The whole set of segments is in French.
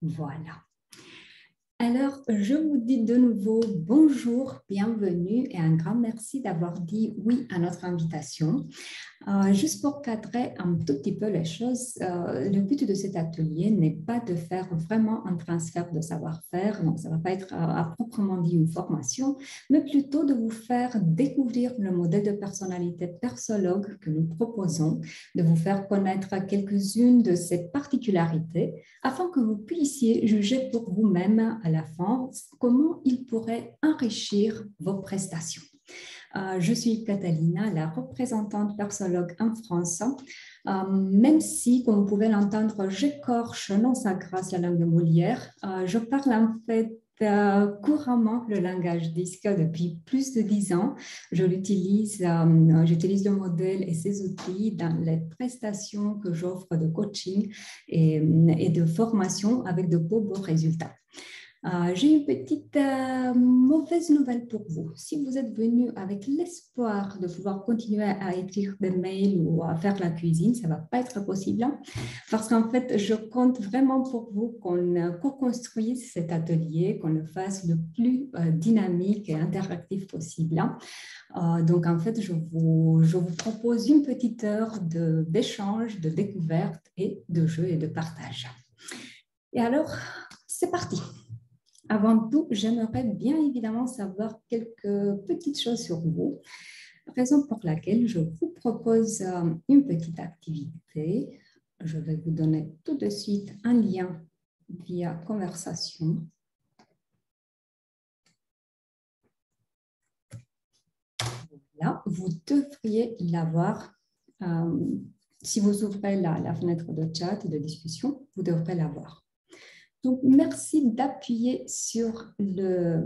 Voilà. Alors, je vous dis de nouveau bonjour, bienvenue et un grand merci d'avoir dit oui à notre invitation. Juste pour cadrer un tout petit peu les choses, le but de cet atelier n'est pas de faire vraiment un transfert de savoir-faire, donc ça ne va pas être à proprement dit une formation, mais plutôt de vous faire découvrir le modèle de personnalité persologue que nous proposons, de vous faire connaître quelques-unes de ses particularités afin que vous puissiez juger pour vous-même à la fin comment il pourrait enrichir vos prestations. Je suis Catalina, la représentante persologue en France. Même si, comme vous pouvez l'entendre, j'écorche non sa grâce la langue de Molière, je parle en fait couramment le langage DISC depuis plus de 10 ans. J'utilise le modèle et ses outils dans les prestations que j'offre de coaching et de formation avec de beaux résultats. J'ai une petite mauvaise nouvelle pour vous. Si vous êtes venu avec l'espoir de pouvoir continuer à écrire des mails ou à faire la cuisine, ça ne va pas être possible parce qu'en fait, je compte vraiment pour vous qu'on co-construise cet atelier, qu'on le fasse le plus dynamique et interactif possible. Donc, en fait, je vous propose une petite heure d'échange, de découverte et de jeu et de partage. Et alors, c'est parti. Avant tout, j'aimerais bien évidemment savoir quelques petites choses sur vous, raison pour laquelle je vous propose une petite activité. Je vais vous donner tout de suite un lien via conversation. Là, vous devriez l'avoir. Si vous ouvrez la fenêtre de chat et de discussion, vous devrez l'avoir. Donc, merci d'appuyer sur le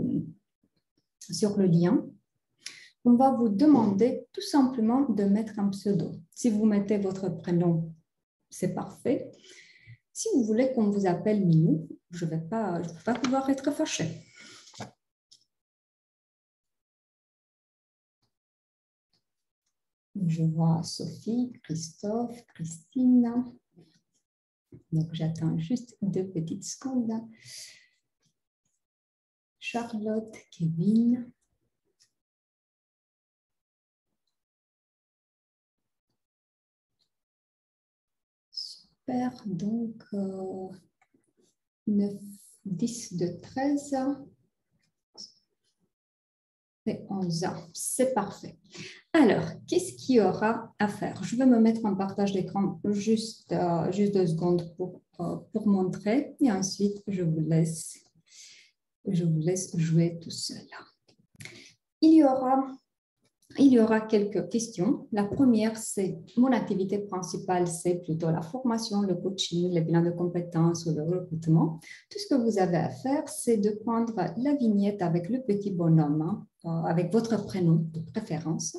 lien. On va vous demander tout simplement de mettre un pseudo. Si vous mettez votre prénom, c'est parfait. Si vous voulez qu'on vous appelle Minou, je ne vais pas pouvoir être fâchée. Je vois Sophie, Christophe, Christine. Donc, j'attends juste 2 petites secondes. Charlotte, Kevin. Super. Donc, 9, 10 de 13 et 11 ans. C'est parfait. Alors, qu'est-ce qu'il y aura à faire? Je vais me mettre en partage d'écran juste 2 secondes pour montrer et ensuite, je vous laisse jouer tout seul. Il y aura quelques questions. La première, c'est mon activité principale, c'est plutôt la formation, le coaching, les bilans de compétences ou le recrutement. Tout ce que vous avez à faire, c'est de prendre la vignette avec le petit bonhomme, avec votre prénom de préférence,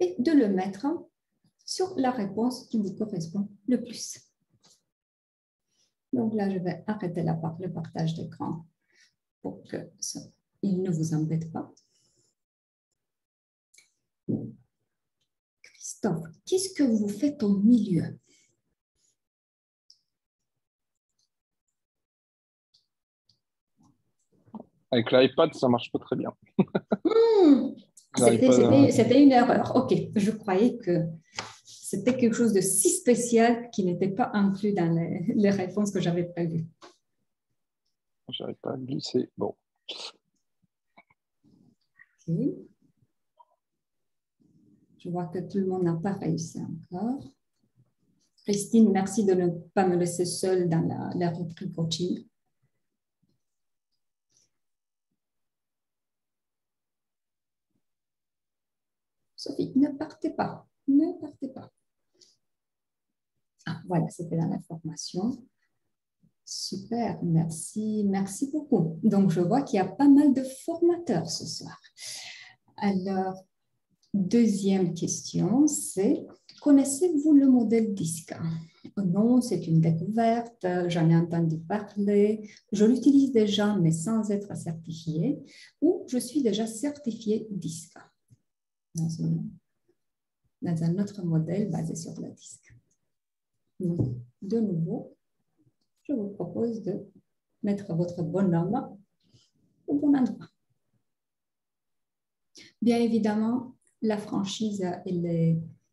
et de le mettre sur la réponse qui vous correspond le plus. Donc là, je vais arrêter le partage d'écran pour qu'il ne vous embête pas. Christophe, qu'est-ce que vous faites au milieu? Avec l'iPad, ça ne marche pas très bien. C'était une erreur. OK, je croyais que c'était quelque chose de si spécial qui n'était pas inclus dans les réponses que j'avais prévues. Je n'arrive pas à glisser. Bon. Okay. Je vois que tout le monde n'a pas réussi encore. Christine, merci de ne pas me laisser seule dans la rubrique coaching. Sophie, ne partez pas. Ne partez pas. Ah, voilà, c'était dans la formation. Super, merci, merci beaucoup. Donc, je vois qu'il y a pas mal de formateurs ce soir. Alors, deuxième question, c'est connaissez-vous le modèle DISC? Non, c'est une découverte, j'en ai entendu parler, je l'utilise déjà, mais sans être certifiée, ou je suis déjà certifiée DISC dans un autre modèle basé sur le DISC. Donc, de nouveau, je vous propose de mettre votre bonhomme au bon endroit. Bien évidemment, la franchise, elle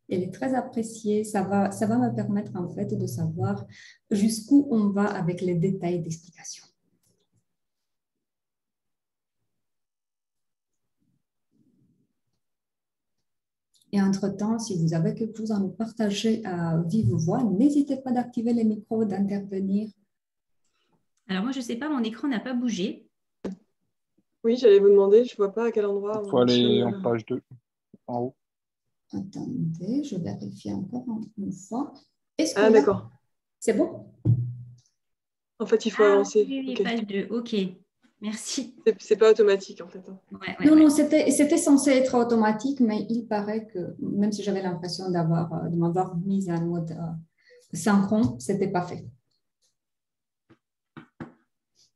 est très appréciée. Ça va me permettre en fait de savoir jusqu'où on va avec les détails d'explication. Et entre-temps, si vous avez quelque chose à nous partager à vive voix, n'hésitez pas d'activer les micros, d'intervenir. Alors moi, je ne sais pas, mon écran n'a pas bougé. Oui, j'allais vous demander, je ne vois pas à quel endroit. Il faut aller en page 2, en haut. Attendez, je vérifie encore une fois. Est-ce que Ah, d'accord. c'est bon? En fait, il faut avancer. Oui, Okay. page 2, ok. Merci. C'est pas automatique, en fait. Non, c'était censé être automatique, mais il paraît que, même si j'avais l'impression de m'avoir mise en mode synchron, ce n'était pas fait.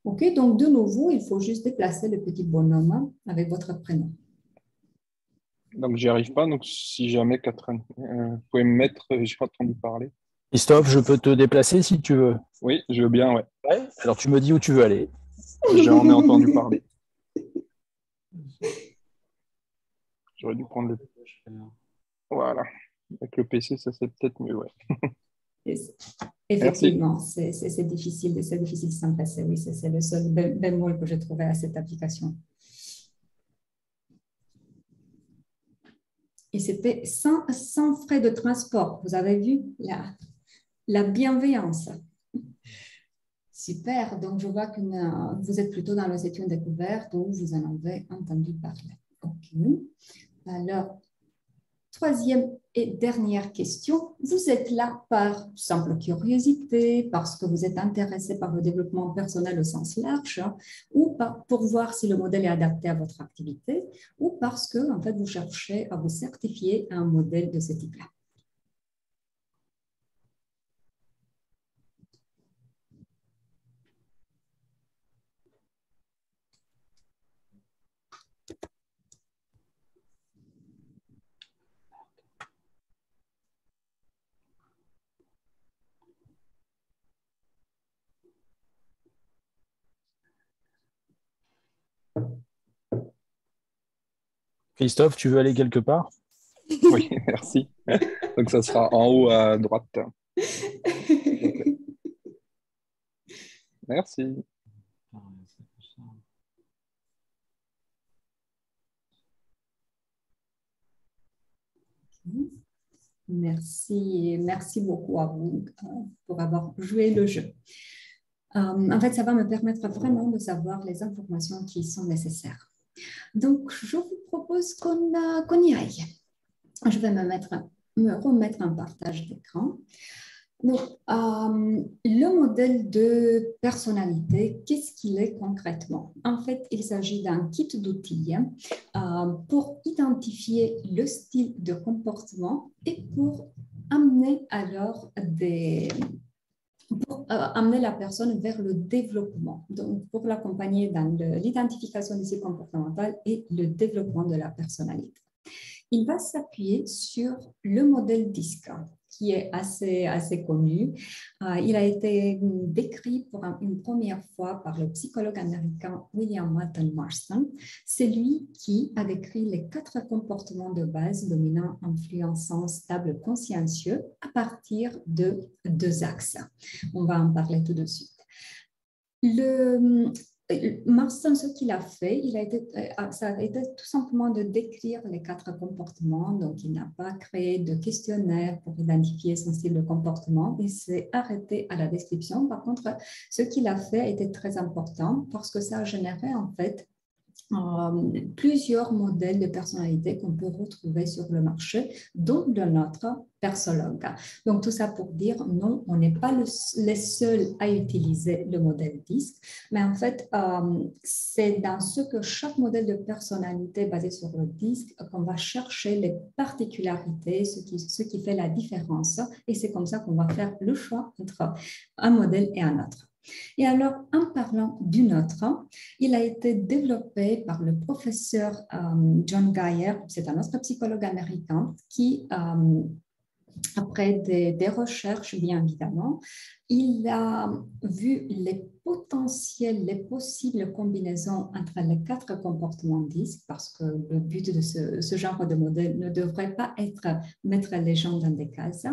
OK, donc de nouveau, il faut juste déplacer le petit bonhomme avec votre prénom. Donc, j'y arrive pas. Donc, si jamais, Catherine, vous pouvez me mettre, j'ai entendu parler. Christophe, je peux te déplacer si tu veux. Oui, je veux bien, ouais. Ouais. Alors, tu me dis où tu veux aller. J'en ai entendu parler. J'aurais dû prendre le... Voilà. Avec le PC, ça c'est peut-être mieux, ouais. Effectivement, c'est difficile de s'en passer. Oui, c'est le seul bémol que j'ai trouvé à cette application. Et c'était sans frais de transport. Vous avez vu la bienveillance. Super. Donc, je vois que vous êtes plutôt dans les études découvertes où vous en avez entendu parler. OK. Alors, troisième et dernière question. Vous êtes là par simple curiosité, parce que vous êtes intéressé par le développement personnel au sens large, ou pour voir si le modèle est adapté à votre activité, ou parce que en fait, vous cherchez à vous certifier à un modèle de ce type-là. Christophe, tu veux aller quelque part? Oui, merci. Donc, ça sera en haut à droite. Merci. Merci beaucoup à vous pour avoir joué le jeu. En fait, ça va me permettre vraiment de savoir les informations qui sont nécessaires. Donc, je vous propose qu'on y aille. Je vais me remettre en partage d'écran. Donc, le modèle de personnalité, qu'est-ce qu'il est concrètement? En fait, il s'agit d'un kit d'outils pour identifier le style de comportement et pour amener alors amener la personne vers le développement, donc pour l'accompagner dans l'identification du style comportemental et le développement de la personnalité. Il va s'appuyer sur le modèle DISC, qui est assez connu. Il a été décrit pour une première fois par le psychologue américain William Walton Marston. C'est lui qui a décrit les 4 comportements de base dominants, influençants, stables, consciencieux à partir de 2 axes. On va en parler tout de suite. Marston, ce qu'il a fait, ça a été tout simplement de décrire les 4 comportements. Donc, il n'a pas créé de questionnaire pour identifier son style de comportement. Il s'est arrêté à la description. Par contre, ce qu'il a fait était très important parce que ça a généré en fait plusieurs modèles de personnalité qu'on peut retrouver sur le marché, dont de notre persologue. Donc, tout ça pour dire, non, on n'est pas les seuls à utiliser le modèle DISC, mais en fait, c'est dans ce que chaque modèle de personnalité basé sur le DISC qu'on va chercher les particularités, ce qui fait la différence, et c'est comme ça qu'on va faire le choix entre un modèle et un autre. Et alors, en parlant d'une autre, il a été développé par le professeur John Guyer, c'est un autre psychologue américain qui après des recherches, bien évidemment, il a vu les potentiels, les possibles combinaisons entre les 4 comportements DISC, parce que le but de ce genre de modèle ne devrait pas être mettre les gens dans des cases.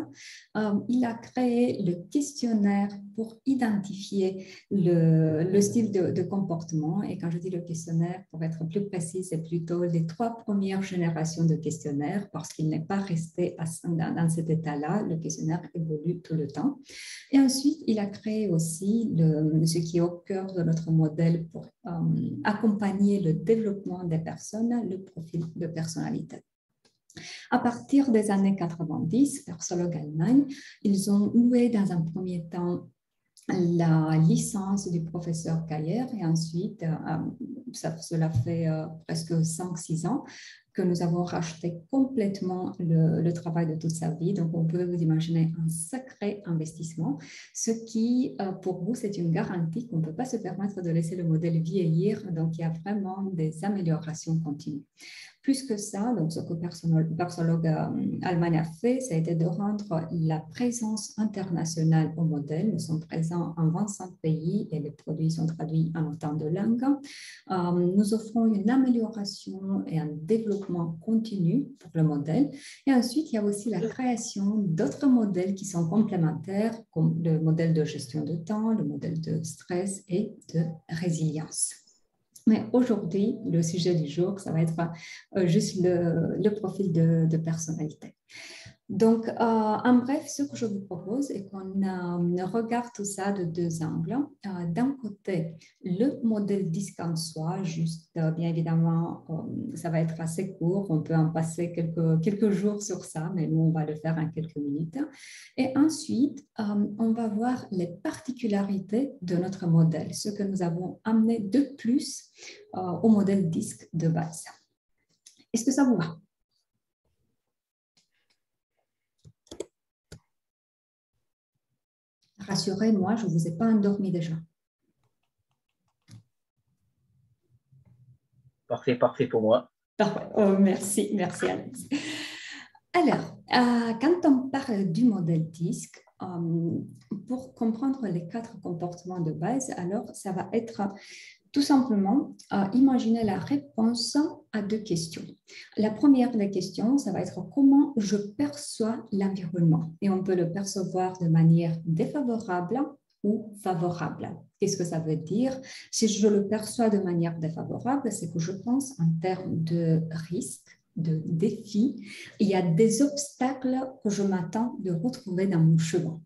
Il a créé le questionnaire pour identifier le style de comportement. Et quand je dis le questionnaire, pour être plus précis, c'est plutôt les 3 premières générations de questionnaires, parce qu'il n'est pas resté dans cet état-là. Le questionnaire évolue tout le temps. Et ensuite, il a créé aussi ce qui est au cœur de notre modèle pour accompagner le développement des personnes, le profil de personnalité. À partir des années 90, Persologue Allemagne, ils ont loué dans un premier temps la licence du professeur Cailler et ensuite, cela fait presque 5-6 ans que nous avons racheté complètement le travail de toute sa vie. Donc, on peut vous imaginer un sacré investissement, ce qui, pour vous, c'est une garantie qu'on ne peut pas se permettre de laisser le modèle vieillir. Donc, il y a vraiment des améliorations continues. Plus que ça, donc ce que Persologue Allemagne a fait, ça a été de rendre la présence internationale au modèle. Nous sommes présents en 25 pays et les produits sont traduits en autant de langues. Nous offrons une amélioration et un développement continu pour le modèle. Et ensuite, il y a aussi la création d'autres modèles qui sont complémentaires, comme le modèle de gestion de temps, le modèle de stress et de résilience. Mais aujourd'hui, le sujet du jour, ça va être juste le profil de personnalité. Donc, en bref, ce que je vous propose est qu'on regarde tout ça de 2 angles. D'un côté, le modèle DISC en soi, juste bien évidemment, ça va être assez court, on peut en passer quelques jours sur ça, mais nous, on va le faire en quelques minutes. Et ensuite, on va voir les particularités de notre modèle, ce que nous avons amené de plus au modèle DISC de base. Est-ce que ça vous va? Rassurez-moi, je ne vous ai pas endormi déjà. Parfait, parfait pour moi. Parfait. Oh, merci Alex. Alors, quand on parle du modèle DISC, pour comprendre les 4 comportements de base, alors ça va être tout simplement imaginer la réponse à 2 questions. La première des questions, ça va être comment je perçois l'environnement. Et on peut le percevoir de manière défavorable ou favorable. Qu'est-ce que ça veut dire? Si je le perçois de manière défavorable, c'est que je pense en termes de risque, de défis. Il y a des obstacles que je m'attends de retrouver dans mon chemin.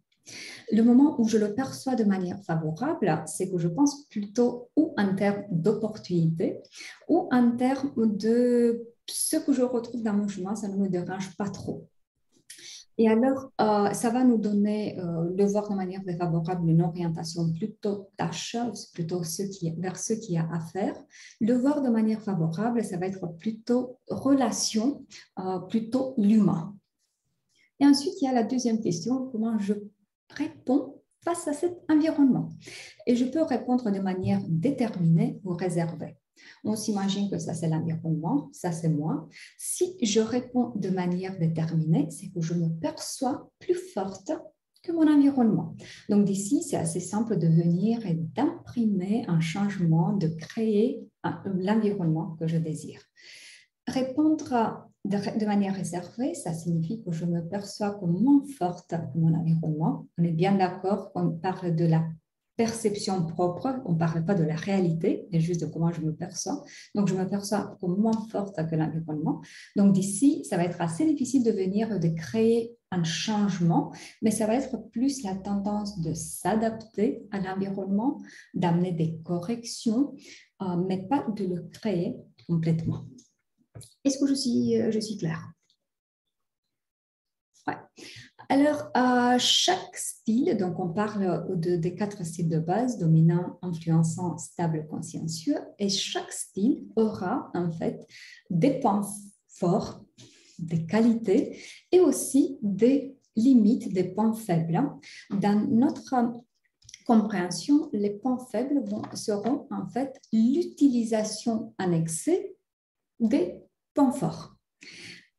Le moment où je le perçois de manière favorable, c'est que je pense plutôt ou en termes d'opportunités ou en termes de ce que je retrouve dans mon chemin, ça ne me dérange pas trop. Et alors, ça va nous donner, le voir de manière défavorable, une orientation plutôt tâche, plutôt vers ce qu'il y a à faire. Le voir de manière favorable, ça va être plutôt relation, plutôt l'humain. Et ensuite, il y a la deuxième question, comment je réponds face à cet environnement. Et je peux répondre de manière déterminée ou réservée. On s'imagine que ça, c'est l'environnement, ça, c'est moi. Si je réponds de manière déterminée, c'est que je me perçois plus forte que mon environnement. Donc, d'ici, c'est assez simple de venir et d'imprimer un changement, de créer l'environnement que je désire. Répondre de manière réservée, ça signifie que je me perçois comme moins forte que mon environnement. On est bien d'accord qu'on parle de la perception propre, on ne parle pas de la réalité, mais juste de comment je me perçois. Donc, je me perçois comme moins forte que l'environnement. Donc, d'ici, ça va être assez difficile de venir de créer un changement, mais ça va être plus la tendance de s'adapter à l'environnement, d'amener des corrections, mais pas de le créer complètement. Est-ce que je suis claire? Ouais. Alors, chaque style, donc on parle des 4 styles de base, dominant, influençant, stable, consciencieux, et chaque style aura en fait des points forts, des qualités et aussi des limites, des points faibles. Dans notre compréhension, les points faibles seront en fait l'utilisation en excès des points forts.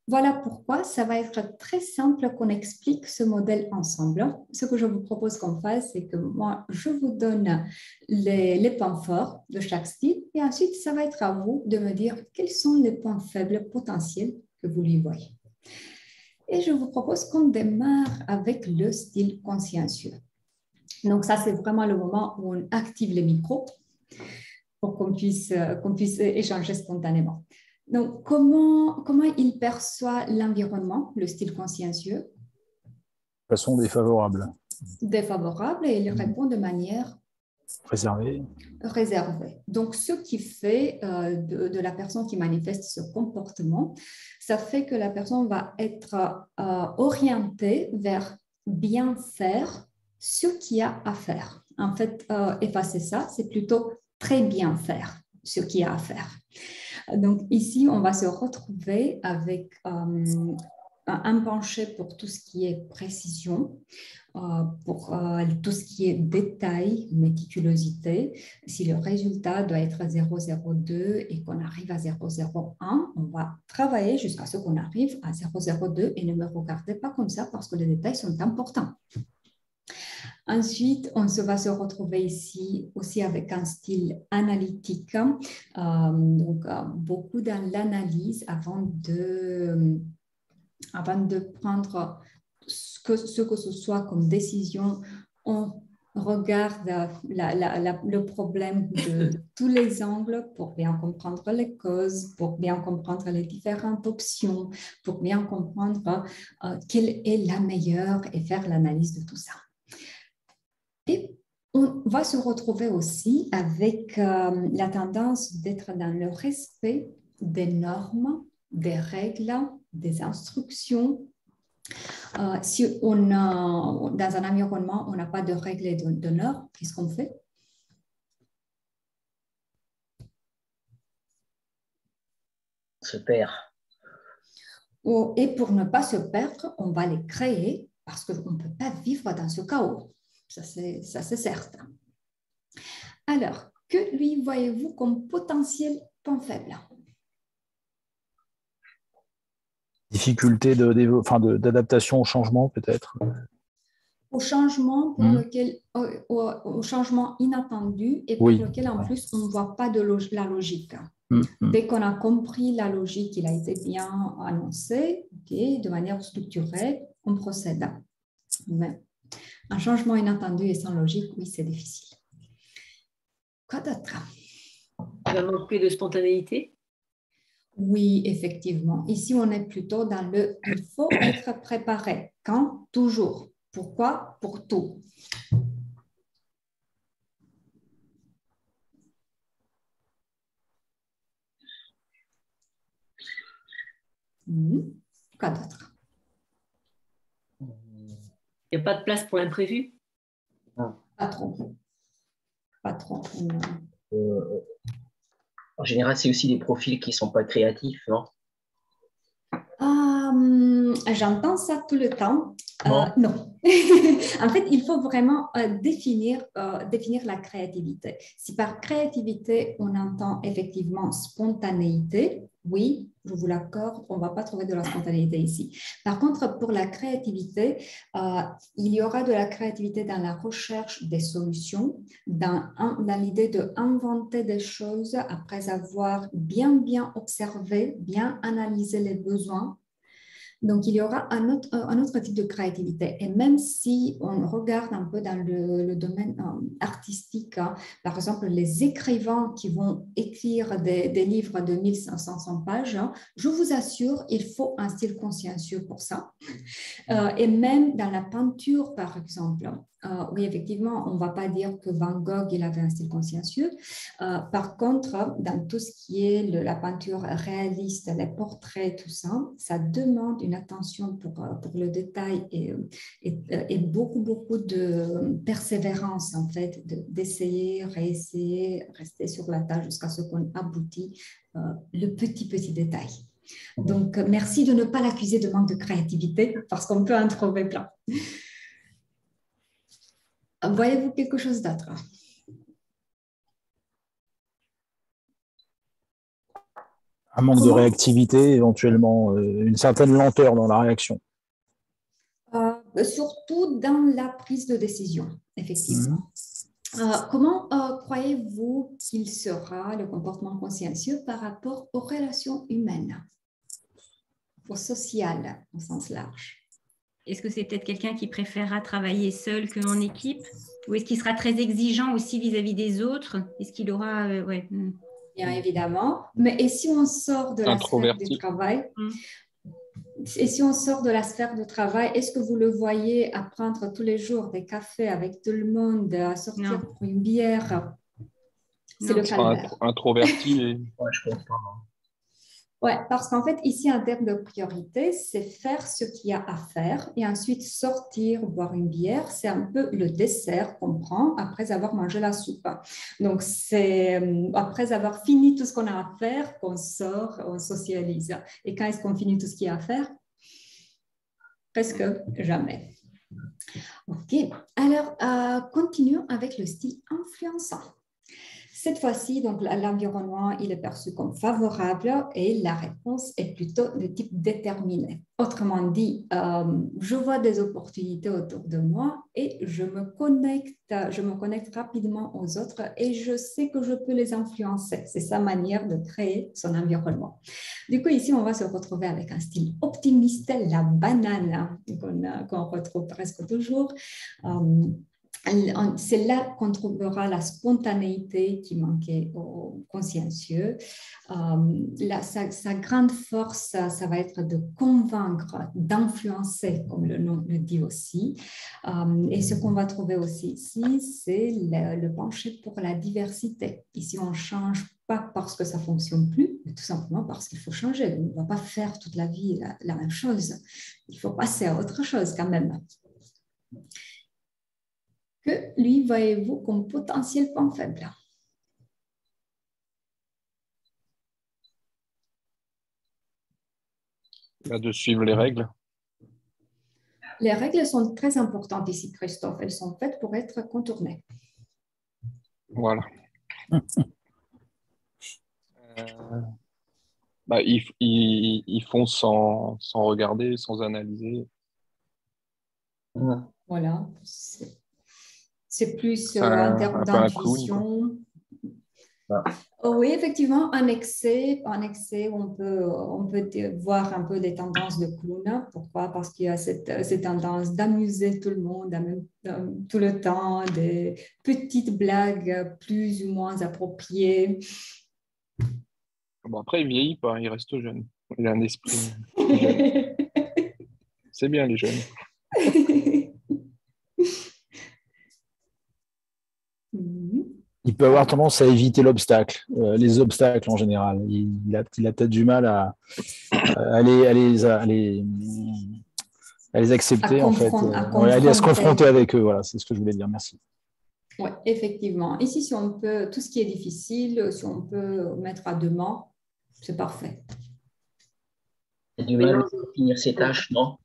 Voilà pourquoi ça va être très simple qu'on explique ce modèle ensemble. Ce que je vous propose qu'on fasse, c'est que moi, je vous donne les points forts de chaque style et ensuite, ça va être à vous de me dire quels sont les points faibles potentiels que vous lui voyez. Et je vous propose qu'on démarre avec le style consciencieux. Donc ça, c'est vraiment le moment où on active les micros pour qu'on puisse échanger spontanément. Donc, comment il perçoit l'environnement, le style consciencieux? De façon défavorable. Défavorable, et il répond de manière Préservé. réservée. Donc, ce qui fait de la personne qui manifeste ce comportement, ça fait que la personne va être orientée vers bien faire ce qu'il y a à faire. En fait, effacer ça, c'est plutôt très bien faire ce qu'il y a à faire. Donc ici, on va se retrouver avec un penché pour tout ce qui est précision, pour tout ce qui est détail, méticulosité. Si le résultat doit être 0,02 et qu'on arrive à 0,01, on va travailler jusqu'à ce qu'on arrive à 0,02 et ne me regardez pas comme ça parce que les détails sont importants. Ensuite, on va se retrouver ici aussi avec un style analytique, donc beaucoup dans l'analyse avant de prendre ce que ce soit comme décision. On regarde le problème de tous les angles pour bien comprendre les causes, pour bien comprendre les différentes options, pour bien comprendre quelle est la meilleure et faire l'analyse de tout ça. Et on va se retrouver aussi avec la tendance d'être dans le respect des normes, des règles, des instructions. Si dans un environnement, on n'a pas de règles et de normes, qu'est-ce qu'on fait? On se perd. Et pour ne pas se perdre, on va les créer parce qu'on ne peut pas vivre dans ce chaos. Ça, c'est certain. Alors, que lui voyez-vous comme potentiel point faible? Difficulté d'adaptation au changement, peut-être. Au changement pour lequel, au changement inattendu et pour lequel, en plus, on ne voit pas la logique. Dès qu'on a compris la logique, il a été bien annoncé, de manière structurée, on procède. Mais un changement inattendu et sans logique, oui, c'est difficile. Quoi d'autre? Il va manquer de spontanéité. Oui, effectivement. Ici, on est plutôt dans le « il faut être préparé ». Quand? Toujours. Pourquoi? Pour tout. Quoi d'autre? Il n'y a pas de place pour l'imprévu. Pas trop. Pas trop. En général, c'est aussi des profils qui ne sont pas créatifs, non? J'entends ça tout le temps. Non. En fait, il faut vraiment définir la créativité. Si par créativité, on entend effectivement spontanéité, oui, je vous l'accorde, on ne va pas trouver de la spontanéité ici. Par contre, pour la créativité, il y aura de la créativité dans la recherche des solutions, dans l'idée d'inventer des choses après avoir bien observé, bien analysé les besoins. Donc, il y aura un autre type de créativité. Et même si on regarde un peu dans le domaine artistique, par exemple, les écrivains qui vont écrire des livres de 1500 pages, je vous assure, il faut un style consciencieux pour ça. Et même dans la peinture, par exemple, oui, effectivement, on ne va pas dire que Van Gogh, il avait un style consciencieux. Par contre, dans tout ce qui est la peinture réaliste, les portraits, tout ça, ça demande une attention pour le détail et beaucoup de persévérance, en fait, d'essayer, réessayer, rester sur la tâche jusqu'à ce qu'on aboutit le petit détail. Donc, merci de ne pas l'accuser de manque de créativité parce qu'on peut en trouver plein. Voyez-vous quelque chose d'autre? Un manque de réactivité, éventuellement, une certaine lenteur dans la réaction. Surtout dans la prise de décision, effectivement. Comment croyez-vous qu'il sera le comportement consciencieux par rapport aux relations humaines, au social, au sens large? Est-ce que c'est peut-être quelqu'un qui préférera travailler seul qu'en équipe? Ou est-ce qu'il sera très exigeant aussi vis-à-vis des autres? Est-ce qu'il aura... Bien évidemment. Mais et si on sort de la sphère du travail, et si on sort de la sphère du travail, est-ce que vous le voyez à prendre tous les jours des cafés avec tout le monde, à sortir pour une bière? C'est le calvaire. Introverti. Ouais, je comprends. Ouais, parce qu'en fait, ici, en termes de priorité, c'est faire ce qu'il y a à faire et ensuite sortir, boire une bière. C'est un peu le dessert qu'on prend après avoir mangé la soupe. Donc, c'est après avoir fini tout ce qu'on a à faire qu'on sort, on socialise. Et quand est-ce qu'on finit tout ce qu'il y a à faire? Presque jamais. OK. Alors, continuons avec le style influençant. Cette fois-ci, donc, l'environnement il est perçu comme favorable et la réponse est plutôt de type déterminé. Autrement dit, je vois des opportunités autour de moi et je me connecte rapidement aux autres et je sais que je peux les influencer. C'est sa manière de créer son environnement. Du coup, ici, on va se retrouver avec un style optimiste, la banane qu'on retrouve presque toujours. C'est là qu'on trouvera la spontanéité qui manquait aux consciencieux. Sa grande force, ça va être de convaincre, d'influencer, comme le nom le dit aussi. Et ce qu'on va trouver aussi ici, c'est le pencher pour la diversité. Ici, on ne change pas parce que ça ne fonctionne plus, mais tout simplement parce qu'il faut changer. On ne va pas faire toute la vie la même chose. Il faut passer à autre chose quand même. Que lui voyez-vous comme potentiel point faible? De suivre les règles. Les règles sont très importantes ici, Christophe. Elles sont faites pour être contournées. Voilà. Ils font sans regarder, sans analyser. Voilà. C'est plus en termes d'intuition. Oui, effectivement, en excès, on peut voir un peu des tendances de clown. Pourquoi? Parce qu'il y a cette tendance d'amuser tout le monde tout le temps, des petites blagues plus ou moins appropriées. Bon, après, il vieillit pas, il reste jeune. Il a un esprit jeune. C'est bien, les jeunes. Il peut avoir tendance à éviter l'obstacle, les obstacles en général. Il a peut-être du mal à les accepter, en fait. À se confronter avec eux, voilà, c'est ce que je voulais dire. Merci. Oui, effectivement. Ici, si on peut, tout ce qui est difficile, si on peut mettre à deux mains, c'est parfait. Il a du mal à finir ses tâches, non?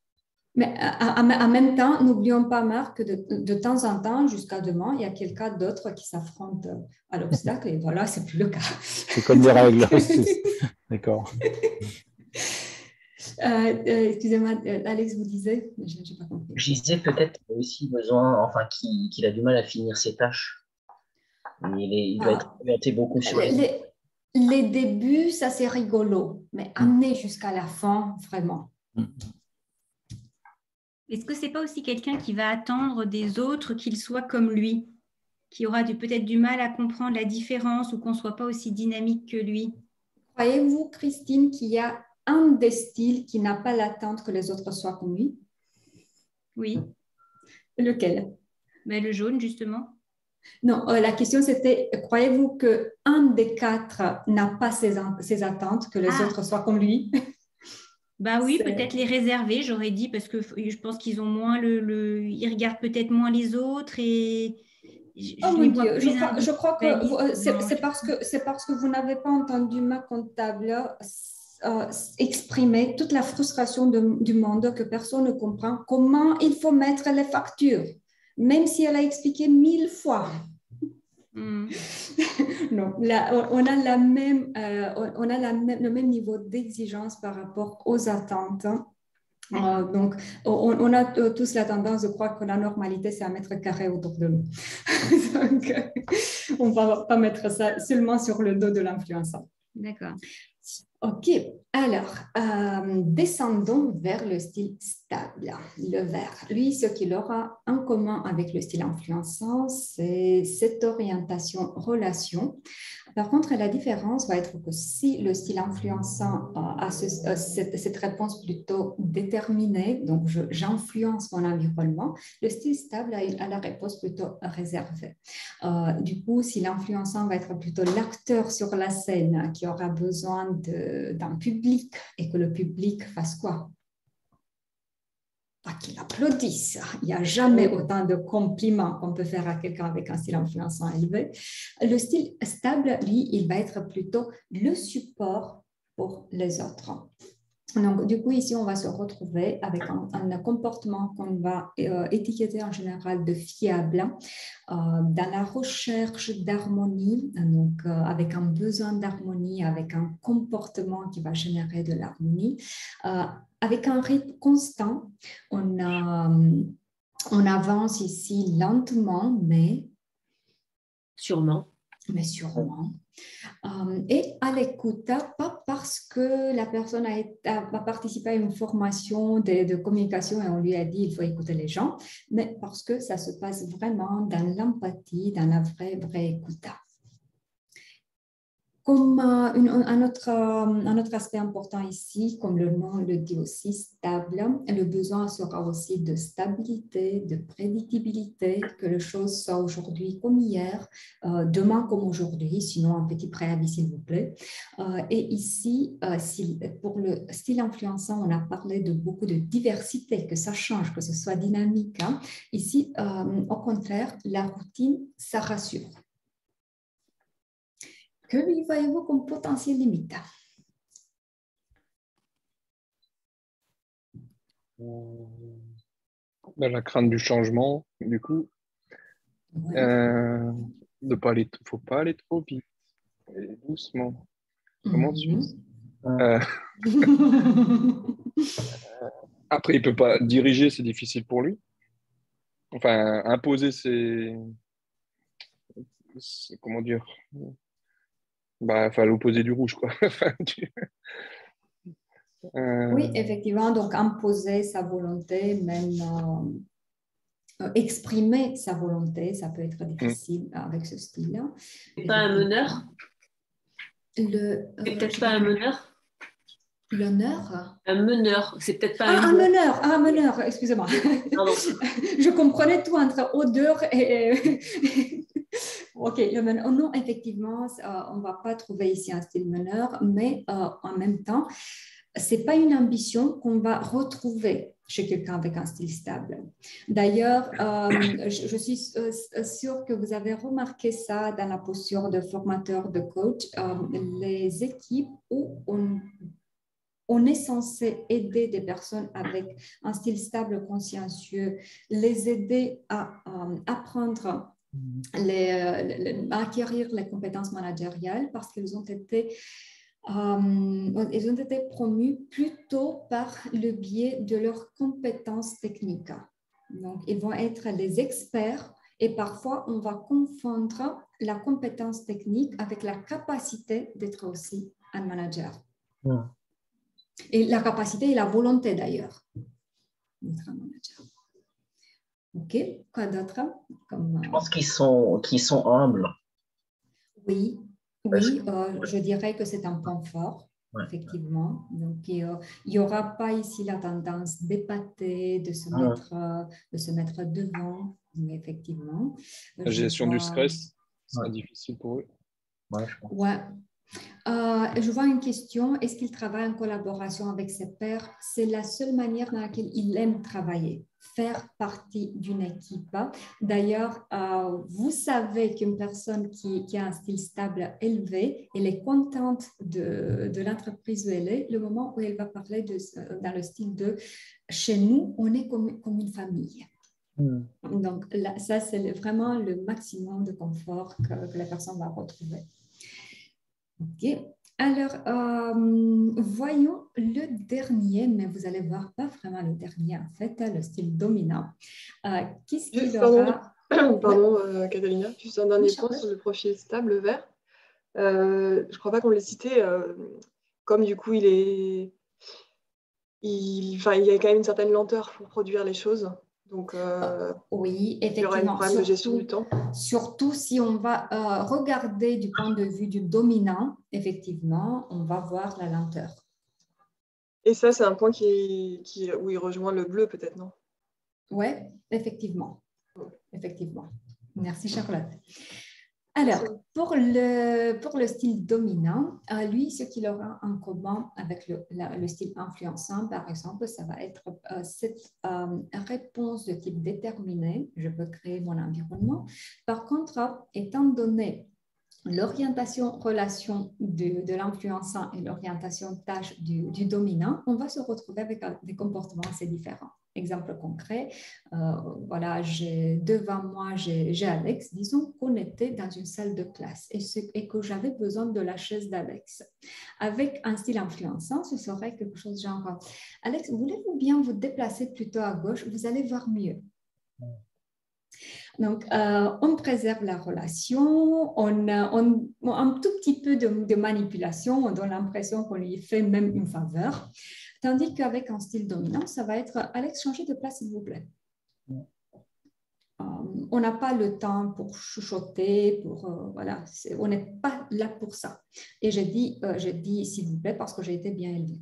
Mais en même temps, n'oublions pas, Marc, que de temps en temps, jusqu'à demain, il y a quelqu'un d'autre qui s'affronte à l'obstacle et voilà, c'est plus le cas. C'est comme des règles. D'accord. Excusez-moi, Alex, vous disiez? Je n'ai pas compris. Je disais peut-être qu'il a aussi besoin, enfin, qu'il a du mal à finir ses tâches. Il va être orienté beaucoup sur les débuts, ça c'est rigolo, mais amener jusqu'à la fin, vraiment. Est-ce que ce n'est pas aussi quelqu'un qui va attendre des autres qu'ils soient comme lui, qui aura peut-être du mal à comprendre la différence ou qu'on ne soit pas aussi dynamique que lui? Croyez-vous, Christine, qu'il y a un des styles qui n'a pas l'attente que les autres soient comme lui? Oui. Lequel? Mais le jaune, justement. Non, la question c'était, croyez-vous qu'un des quatre n'a pas ces attentes que les autres soient comme lui? Bah oui, peut-être les réserver, j'aurais dit, parce que je pense qu'ils ont moins ils regardent peut-être moins les autres et je crois que c'est parce que vous n'avez pas entendu ma comptable exprimer toute la frustration du monde que personne ne comprend comment il faut mettre les factures, même si elle a expliqué 1000 fois. Non, là, on a le même niveau d'exigence par rapport aux attentes. Donc, on a tous la tendance de croire que la normalité, c'est 1 m² autour de nous. Donc, on ne va pas mettre ça seulement sur le dos de l'influenceur. D'accord. OK, alors, descendons vers le style stable, le vert. Lui, ce qu'il aura en commun avec le style influençant, c'est cette orientation relation. Par contre, la différence va être que si le style influençant a cette réponse plutôt déterminée, donc j'influence mon environnement, le style stable a la réponse plutôt réservée. Du coup, si l'influençant va être plutôt l'acteur sur la scène qui aura besoin d'un public et que le public fasse quoi? Pas qu'il applaudisse. Il n'y a jamais autant de compliments qu'on peut faire à quelqu'un avec un style influençant élevé. Le style stable, lui, il va être plutôt le support pour les autres. Donc, du coup, ici, on va se retrouver avec un comportement qu'on va étiqueter en général de fiable, dans la recherche d'harmonie, donc avec un besoin d'harmonie, avec un comportement qui va générer de l'harmonie, avec un rythme constant. On avance ici lentement, mais Sûrement. Et à l'écoute, pas parce que la personne a participé à une formation de communication et on lui a dit il faut écouter les gens, mais parce que ça se passe vraiment dans l'empathie, dans la vraie écoute. Comme un autre aspect important ici, comme le nom le dit aussi, stable, le besoin sera aussi de stabilité, de prédictibilité, que les choses soient aujourd'hui comme hier, demain comme aujourd'hui, sinon un petit préavis s'il vous plaît. Et ici, pour le style influençant, on a parlé de beaucoup de diversité, que ça change, que ce soit dynamique. Ici, au contraire, la routine, ça rassure. Que lui voyez-vous comme potentiel limite? La crainte du changement, du coup. Faut pas aller trop vite. Et doucement. Comment suivre? Après, il peut pas diriger, c'est difficile pour lui. Enfin, imposer comment dire? Enfin, l'opposé du rouge, quoi. Oui, effectivement, donc imposer sa volonté, même exprimer sa volonté, ça peut être difficile avec ce style-là. C'est pas un meneur? C'est peut-être pas un meneur? L'honneur? Un meneur, c'est peut-être pas un meneur. Un meneur, excusez-moi. Je comprenais tout entre odeur et... Ok, le meneur. Non, effectivement, on ne va pas trouver ici un style meneur, mais en même temps, ce n'est pas une ambition qu'on va retrouver chez quelqu'un avec un style stable. D'ailleurs, je suis sûre que vous avez remarqué ça dans la posture de formateur, de coach. Les équipes où on est censé aider des personnes avec un style stable, consciencieux, les aider à apprendre, à acquérir les compétences managériales parce qu'elles ont été promues plutôt par le biais de leurs compétences techniques. Donc, ils vont être des experts et parfois, on va confondre la compétence technique avec la capacité d'être aussi un manager. Et la capacité et la volonté d'ailleurs d'être un manager. Ok, quoi d'autre? Je pense qu'ils sont humbles. Oui, je dirais que c'est un point fort, effectivement. Donc, il n'y aura pas ici la tendance d'épater, de se mettre devant, mais effectivement. La gestion du stress, c'est difficile pour eux. Je vois une question. Est-ce qu'il travaille en collaboration avec ses pairs? C'est la seule manière dans laquelle il aime travailler, faire partie d'une équipe. D'ailleurs, vous savez qu'une personne qui a un style stable élevé, elle est contente de l'entreprise où elle est, le moment où elle va parler dans le style de « chez nous, on est comme une famille ». Donc, là, ça, c'est vraiment le maximum de confort que la personne va retrouver. OK. Alors, voyons le dernier, mais vous allez voir pas vraiment le dernier, en fait, le style dominant. Qu'est-ce qu'il aura... Pardon, Catalina, juste un dernier point Charlotte. sur le profil stable vert. Je ne crois pas qu'on l'ait cité, comme du coup, il y a quand même une certaine lenteur pour produire les choses. Donc, oui, il y aura un effectivement. problème de gestion du temps. Surtout si on va regarder du point de vue du dominant, effectivement, on va voir la lenteur. Et ça, c'est un point où il rejoint le bleu, peut-être, non? Oui, effectivement. Effectivement. Merci, Charlotte. Alors, pour le style dominant, lui, ce qu'il aura en commun avec le style influençant, par exemple, ça va être cette réponse de type déterminé. Je peux créer mon environnement. Par contre, étant donné l'orientation relation de l'influençant et l'orientation tâche du dominant, on va se retrouver avec des comportements assez différents. Exemple concret, voilà, devant moi, j'ai Alex. Disons qu'on était dans une salle de classe et que j'avais besoin de la chaise d'Alex. Avec un style influençant, ce serait quelque chose genre « Alex, voulez-vous bien vous déplacer plutôt à gauche? Vous allez voir mieux. » Donc, on préserve la relation, un tout petit peu de manipulation, on donne l'impression qu'on lui fait même une faveur. Tandis qu'avec un style dominant, ça va être « Alex, changez de place, s'il vous plaît. » On n'a pas le temps pour chuchoter, voilà, on n'est pas là pour ça. Et j'ai dit s'il vous plaît parce que j'ai été bien élevée.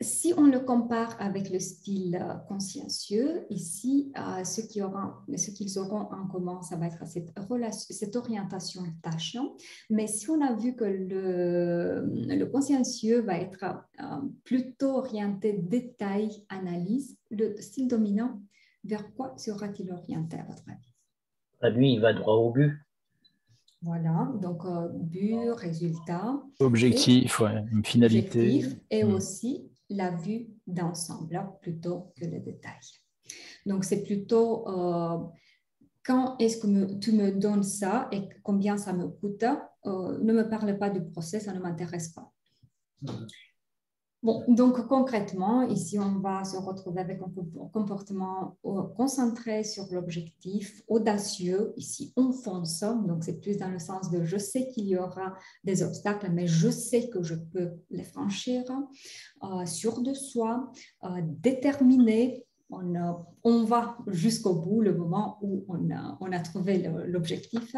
Si on le compare avec le style consciencieux, ici, ce qu'ils auront en commun, ça va être cette orientation tâche. Mais si on a vu que le consciencieux va être plutôt orienté détail, analyse, le style dominant, vers quoi sera-t-il orienté à votre avis? Lui, il va droit au but. Voilà, donc but, résultat. Objectif, une finalité. Objectif et aussi la vue d'ensemble plutôt que le détail. Donc, c'est plutôt quand est-ce que tu me donnes ça et combien ça me coûte, ne me parle pas du procès, ça ne m'intéresse pas. Bon, donc concrètement, ici, on va se retrouver avec un comportement concentré sur l'objectif, audacieux. Ici, on fonce, donc c'est plus dans le sens de je sais qu'il y aura des obstacles, mais je sais que je peux les franchir, sûr de soi, déterminé. On va jusqu'au bout, le moment où on a trouvé l'objectif,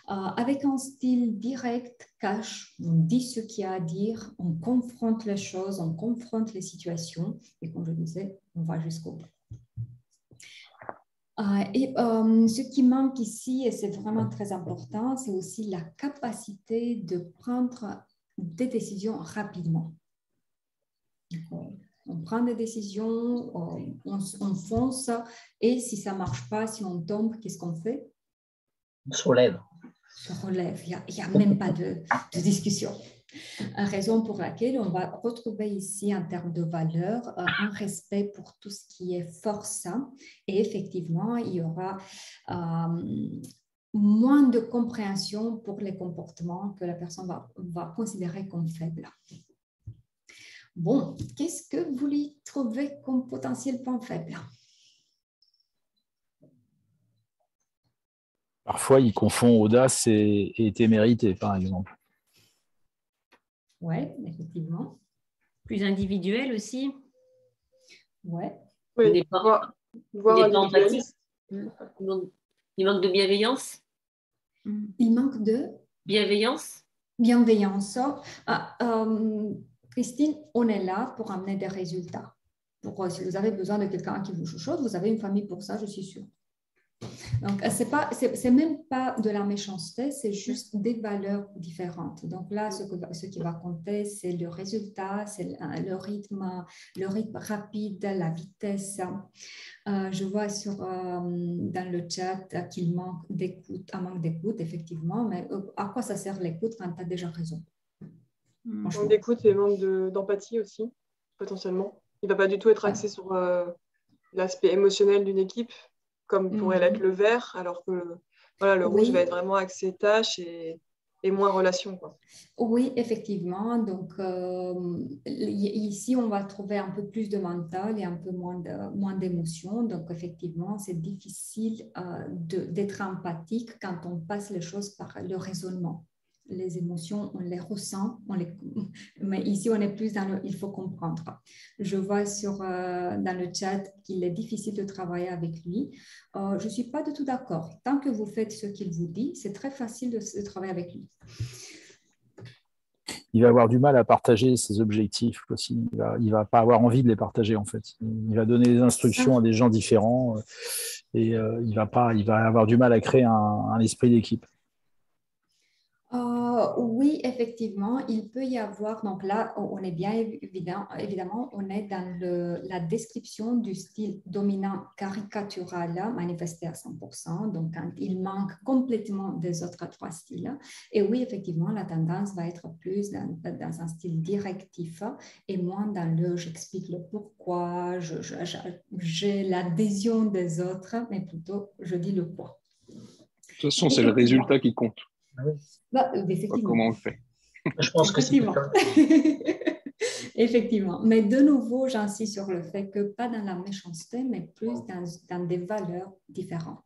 avec un style direct, cash, on dit ce qu'il y a à dire, on confronte les choses, on confronte les situations, et comme je disais, on va jusqu'au bout. Ce qui manque ici, et c'est vraiment très important, c'est aussi la capacité de prendre des décisions rapidement. On prend des décisions, on fonce, et si ça ne marche pas, si on tombe, qu'est-ce qu'on fait? On se relève. Se relève, il n'y a même pas de discussion. Raison pour laquelle on va retrouver ici, en termes de valeur, un respect pour tout ce qui est force, et effectivement, il y aura moins de compréhension pour les comportements que la personne va considérer comme faibles. Bon, qu'est-ce que vous lui trouvez comme potentiel point faible? Parfois, il confond audace et témérité, par exemple. Oui, effectivement. Plus individuel aussi. Ouais. Oui, voir individualiste. Il manque de bienveillance. Il manque de Bienveillance. bienveillance. Christine, on est là pour amener des résultats. Si vous avez besoin de quelqu'un qui vous chuchote, vous avez une famille pour ça, je suis sûre. Donc, c'est même pas de la méchanceté, c'est juste des valeurs différentes. Donc là, ce qui va compter, c'est le résultat, c'est le rythme rapide, la vitesse. Je vois dans le chat qu'il manque d'écoute, un manque d'écoute, effectivement, mais à quoi ça sert l'écoute quand tu as déjà raison? Manque d'écoute et manque d'empathie aussi, potentiellement. Il ne va pas du tout être axé sur l'aspect émotionnel d'une équipe, comme pourrait l'être le vert, alors que voilà, le rouge va être vraiment axé tâches et moins relation, quoi. Oui, effectivement. Donc, ici, on va trouver un peu plus de mental et un peu moins d'émotion. Donc, effectivement, c'est difficile d'être empathique quand on passe les choses par le raisonnement. Les émotions, on les ressent, mais ici, on est plus dans le « il faut comprendre ». Je vois dans le chat qu'il est difficile de travailler avec lui. Je ne suis pas du tout d'accord. Tant que vous faites ce qu'il vous dit, c'est très facile de travailler avec lui. Il va avoir du mal à partager ses objectifs aussi. Il va pas avoir envie de les partager, en fait. Il va donner des instructions à des gens différents et il va avoir du mal à créer un esprit d'équipe. Oui, effectivement, il peut y avoir, donc là, on est bien évidemment, on est dans la description du style dominant caricatural manifesté à 100%, donc quand il manque complètement des autres trois styles. Et oui, effectivement, la tendance va être plus dans un style directif et moins dans le j'explique le pourquoi, j'ai l'adhésion des autres, mais plutôt je dis le quoi. De toute façon, c'est le résultat qui compte. Effectivement. Pas comment on le fait. Je pense que c'est Effectivement. Mais de nouveau, j'insiste sur le fait que pas dans la méchanceté, mais plus dans des valeurs différentes.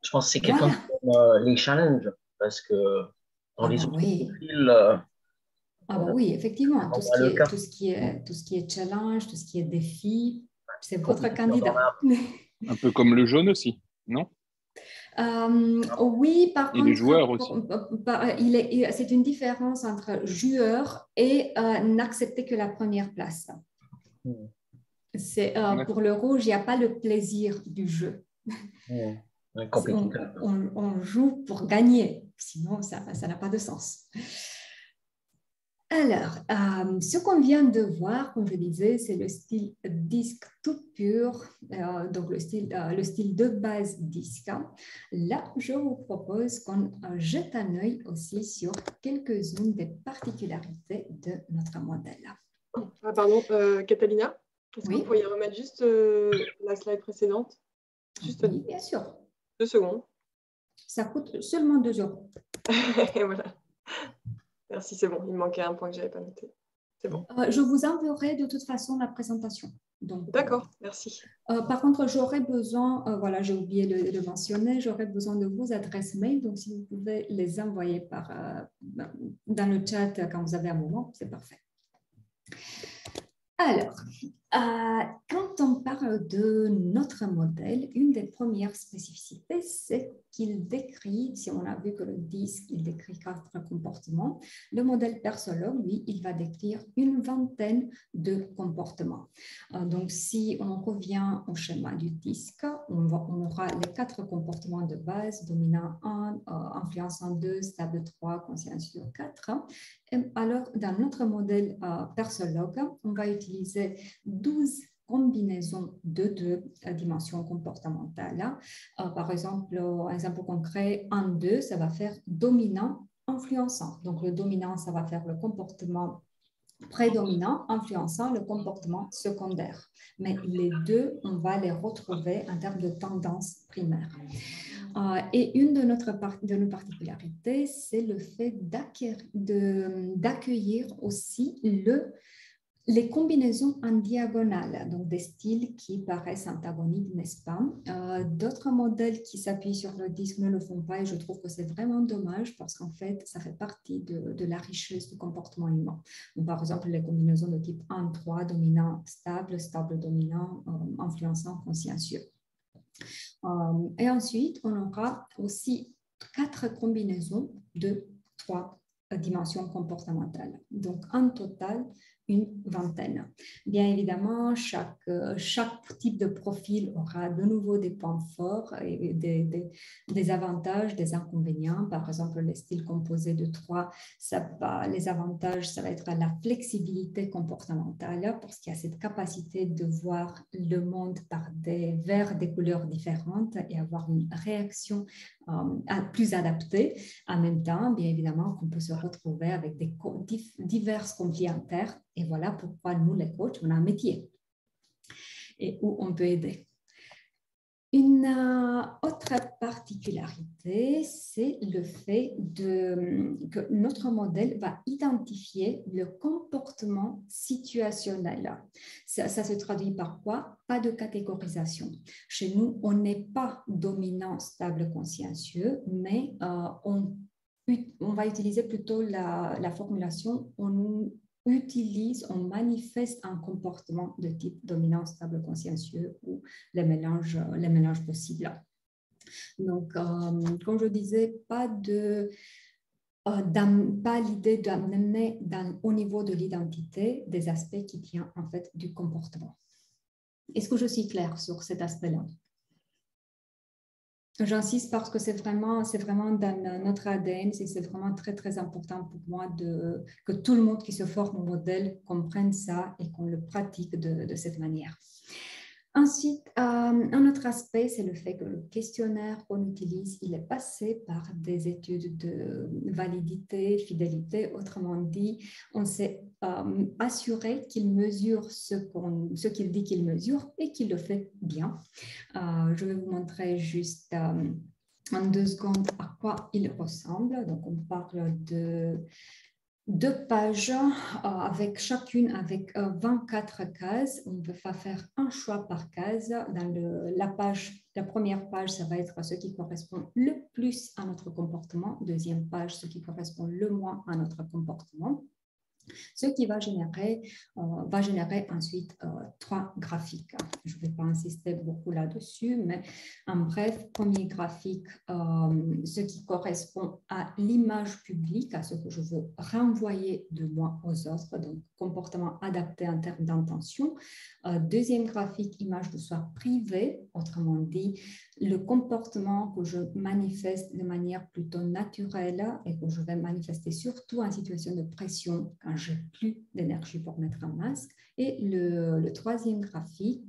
Je pense que c'est quelqu'un qui aime les challenges, parce que dans les autres profils... oui, effectivement. Tout ce qui est challenge, tout ce qui est défi, c'est votre candidat. Un peu comme le jaune aussi, non? Oui, par contre, les joueurs aussi. C'est une différence entre joueur et n'accepter que la première place. Pour le rouge, il n'y a pas le plaisir du jeu. On joue pour gagner, sinon ça n'a pas de sens. Alors, ce qu'on vient de voir, comme je disais, c'est le style disque tout pur, donc le style de base disque. Là, je vous propose qu'on jette un œil aussi sur quelques-unes des particularités de notre modèle. Pardon, Catalina, est-ce que oui. vous pourriez remettre juste la slide précédente? Juste oui, bien sûr. 2 secondes. Ça coûte seulement 2 €. Et voilà. Merci, c'est bon. Il me manquait un point que je n'avais pas noté. C'est bon. Je vous enverrai de toute façon la présentation. D'accord, merci. Par contre, j'aurais besoin, j'ai oublié de le mentionner, j'aurais besoin de vos adresses mail. Donc, si vous pouvez les envoyer dans le chat quand vous avez un moment, c'est parfait. Alors, quand on parle de notre modèle, une des premières spécificités, c'est qu'il décrit, si on a vu que le disque, il décrit 4 comportements, le modèle Persologue, lui, il va décrire une vingtaine de comportements. Donc, si on revient au schéma du disque, on aura les 4 comportements de base, dominant 1, influençant 2, stable 3, consciencieux 4. Alors, dans notre modèle Persologue, on va utiliser 12 combinaisons de 2 dimensions comportementales. Par exemple, un exemple concret, 1-2, ça va faire dominant, influençant. Donc, le dominant, ça va faire le comportement prédominant, influençant le comportement secondaire. Mais les deux, on va les retrouver en termes de tendance primaire. Et une de nos particularités, c'est le fait d'accueillir aussi les combinaisons en diagonale, donc des styles qui paraissent antagoniques, n'est-ce pas? D'autres modèles qui s'appuient sur le disque ne le font pas et je trouve que c'est vraiment dommage parce qu'en fait, ça fait partie de la richesse du comportement humain. Donc, par exemple, les combinaisons de type 1-3, dominant, stable dominant, influençant, consciencieux. Et ensuite, on aura aussi 4 combinaisons de 3 dimensions comportementales. Donc, en total, une vingtaine. Bien évidemment, chaque type de profil aura de nouveau des points forts et des avantages, des inconvénients. Par exemple, les styles composés de 3, les avantages, ça va être la flexibilité comportementale parce qu'il y a cette capacité de voir le monde vers des couleurs différentes et avoir une réaction plus adaptée. En même temps, bien évidemment, qu'on peut se retrouver avec des divers conflits internes. Et voilà pourquoi nous, les coachs, on a un métier. et où on peut aider. Une autre particularité, c'est le fait que notre modèle va identifier le comportement situationnel. Ça se traduit par quoi? Pas de catégorisation. Chez nous, on n'est pas dominant, stable, consciencieux, mais on va utiliser plutôt la formulation on manifeste un comportement de type dominant, stable, consciencieux ou les mélanges possibles. Donc, comme je disais, pas l'idée d'amener au niveau de l'identité des aspects qui tiennent en fait du comportement. Est-ce que je suis claire sur cet aspect-là? J'insiste parce que c'est vraiment dans notre ADN, c'est vraiment très, très important pour moi que tout le monde qui se forme au modèle comprenne ça et qu'on le pratique de cette manière. Ensuite, un autre aspect, c'est le fait que le questionnaire qu'on utilise, il est passé par des études de validité, fidélité. Autrement dit, on s'est assuré qu'il mesure ce qu'il dit qu'il mesure et qu'il le fait bien. Je vais vous montrer juste en 2 secondes à quoi il ressemble. Donc, on parle de 2 pages avec chacune avec 24 cases. On va faire un choix par case. Dans la première page, ça va être ce qui correspond le plus à notre comportement. Deuxième page, ce qui correspond le moins à notre comportement. Ce qui va générer ensuite 3 graphiques. Je ne vais pas insister beaucoup là-dessus, mais en bref, premier graphique, ce qui correspond à l'image publique, à ce que je veux renvoyer de moi aux autres, donc comportement adapté en termes d'intention. Deuxième graphique, image de soi privée, autrement dit, le comportement que je manifeste de manière plutôt naturelle et que je vais manifester surtout en situation de pression quand je n'ai plus d'énergie pour mettre un masque. Et le troisième graphique,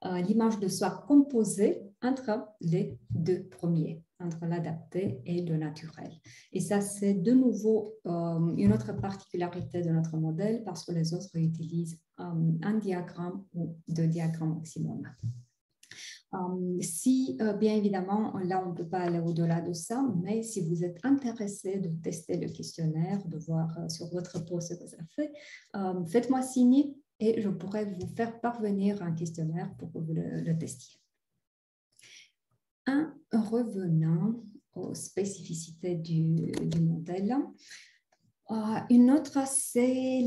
l'image de soi composée entre les 2 premiers, entre l'adapté et le naturel. Et ça, c'est de nouveau une autre particularité de notre modèle parce que les autres utilisent un diagramme ou 2 diagrammes maximum. Si, bien évidemment, là, on ne peut pas aller au-delà de ça, mais si vous êtes intéressé de tester le questionnaire, de voir sur votre peau ce que ça fait, faites-moi signe et je pourrais vous faire parvenir un questionnaire pour que vous le testiez. En revenant aux spécificités du modèle, une autre, c'est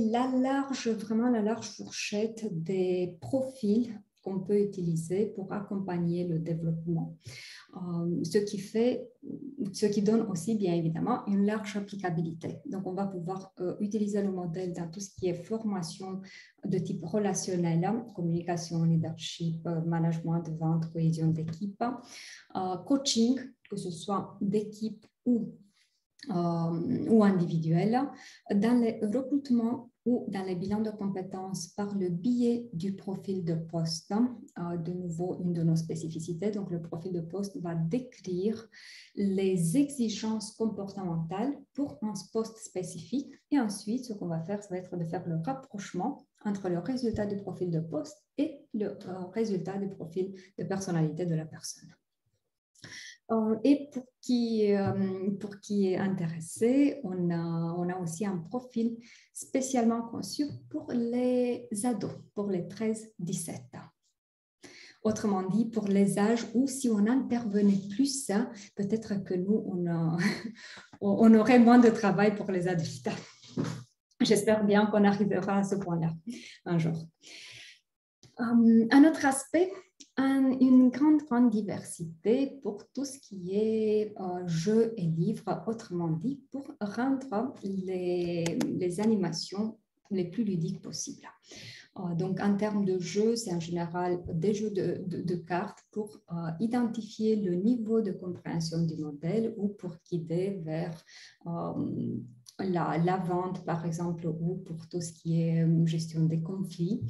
vraiment la large fourchette des profils qu'on peut utiliser pour accompagner le développement. Ce qui donne aussi, bien évidemment, une large applicabilité. Donc, on va pouvoir utiliser le modèle dans tout ce qui est formation de type relationnel, communication, leadership, management de vente, cohésion d'équipe, coaching, que ce soit d'équipe ou individuel, dans les recrutements ou dans les bilans de compétences par le biais du profil de poste. De nouveau, une de nos spécificités. Donc, le profil de poste va décrire les exigences comportementales pour un poste spécifique. Et ensuite, ce qu'on va faire, ça va être de faire le rapprochement entre le résultat du profil de poste et le résultat du profil de personnalité de la personne. Et pour qui est intéressé, on a aussi un profil spécialement conçu pour les ados, pour les 13-17 ans. Autrement dit, pour les âges où si on intervenait plus, peut-être que nous, on aurait moins de travail pour les adultes. J'espère bien qu'on arrivera à ce point-là un jour. Un autre aspect, une grande diversité pour tout ce qui est jeux et livres, autrement dit, pour rendre les animations les plus ludiques possibles. Donc, en termes de jeux, c'est en général des jeux de cartes pour identifier le niveau de compréhension du modèle ou pour guider vers la vente, par exemple, ou pour tout ce qui est gestion des conflits.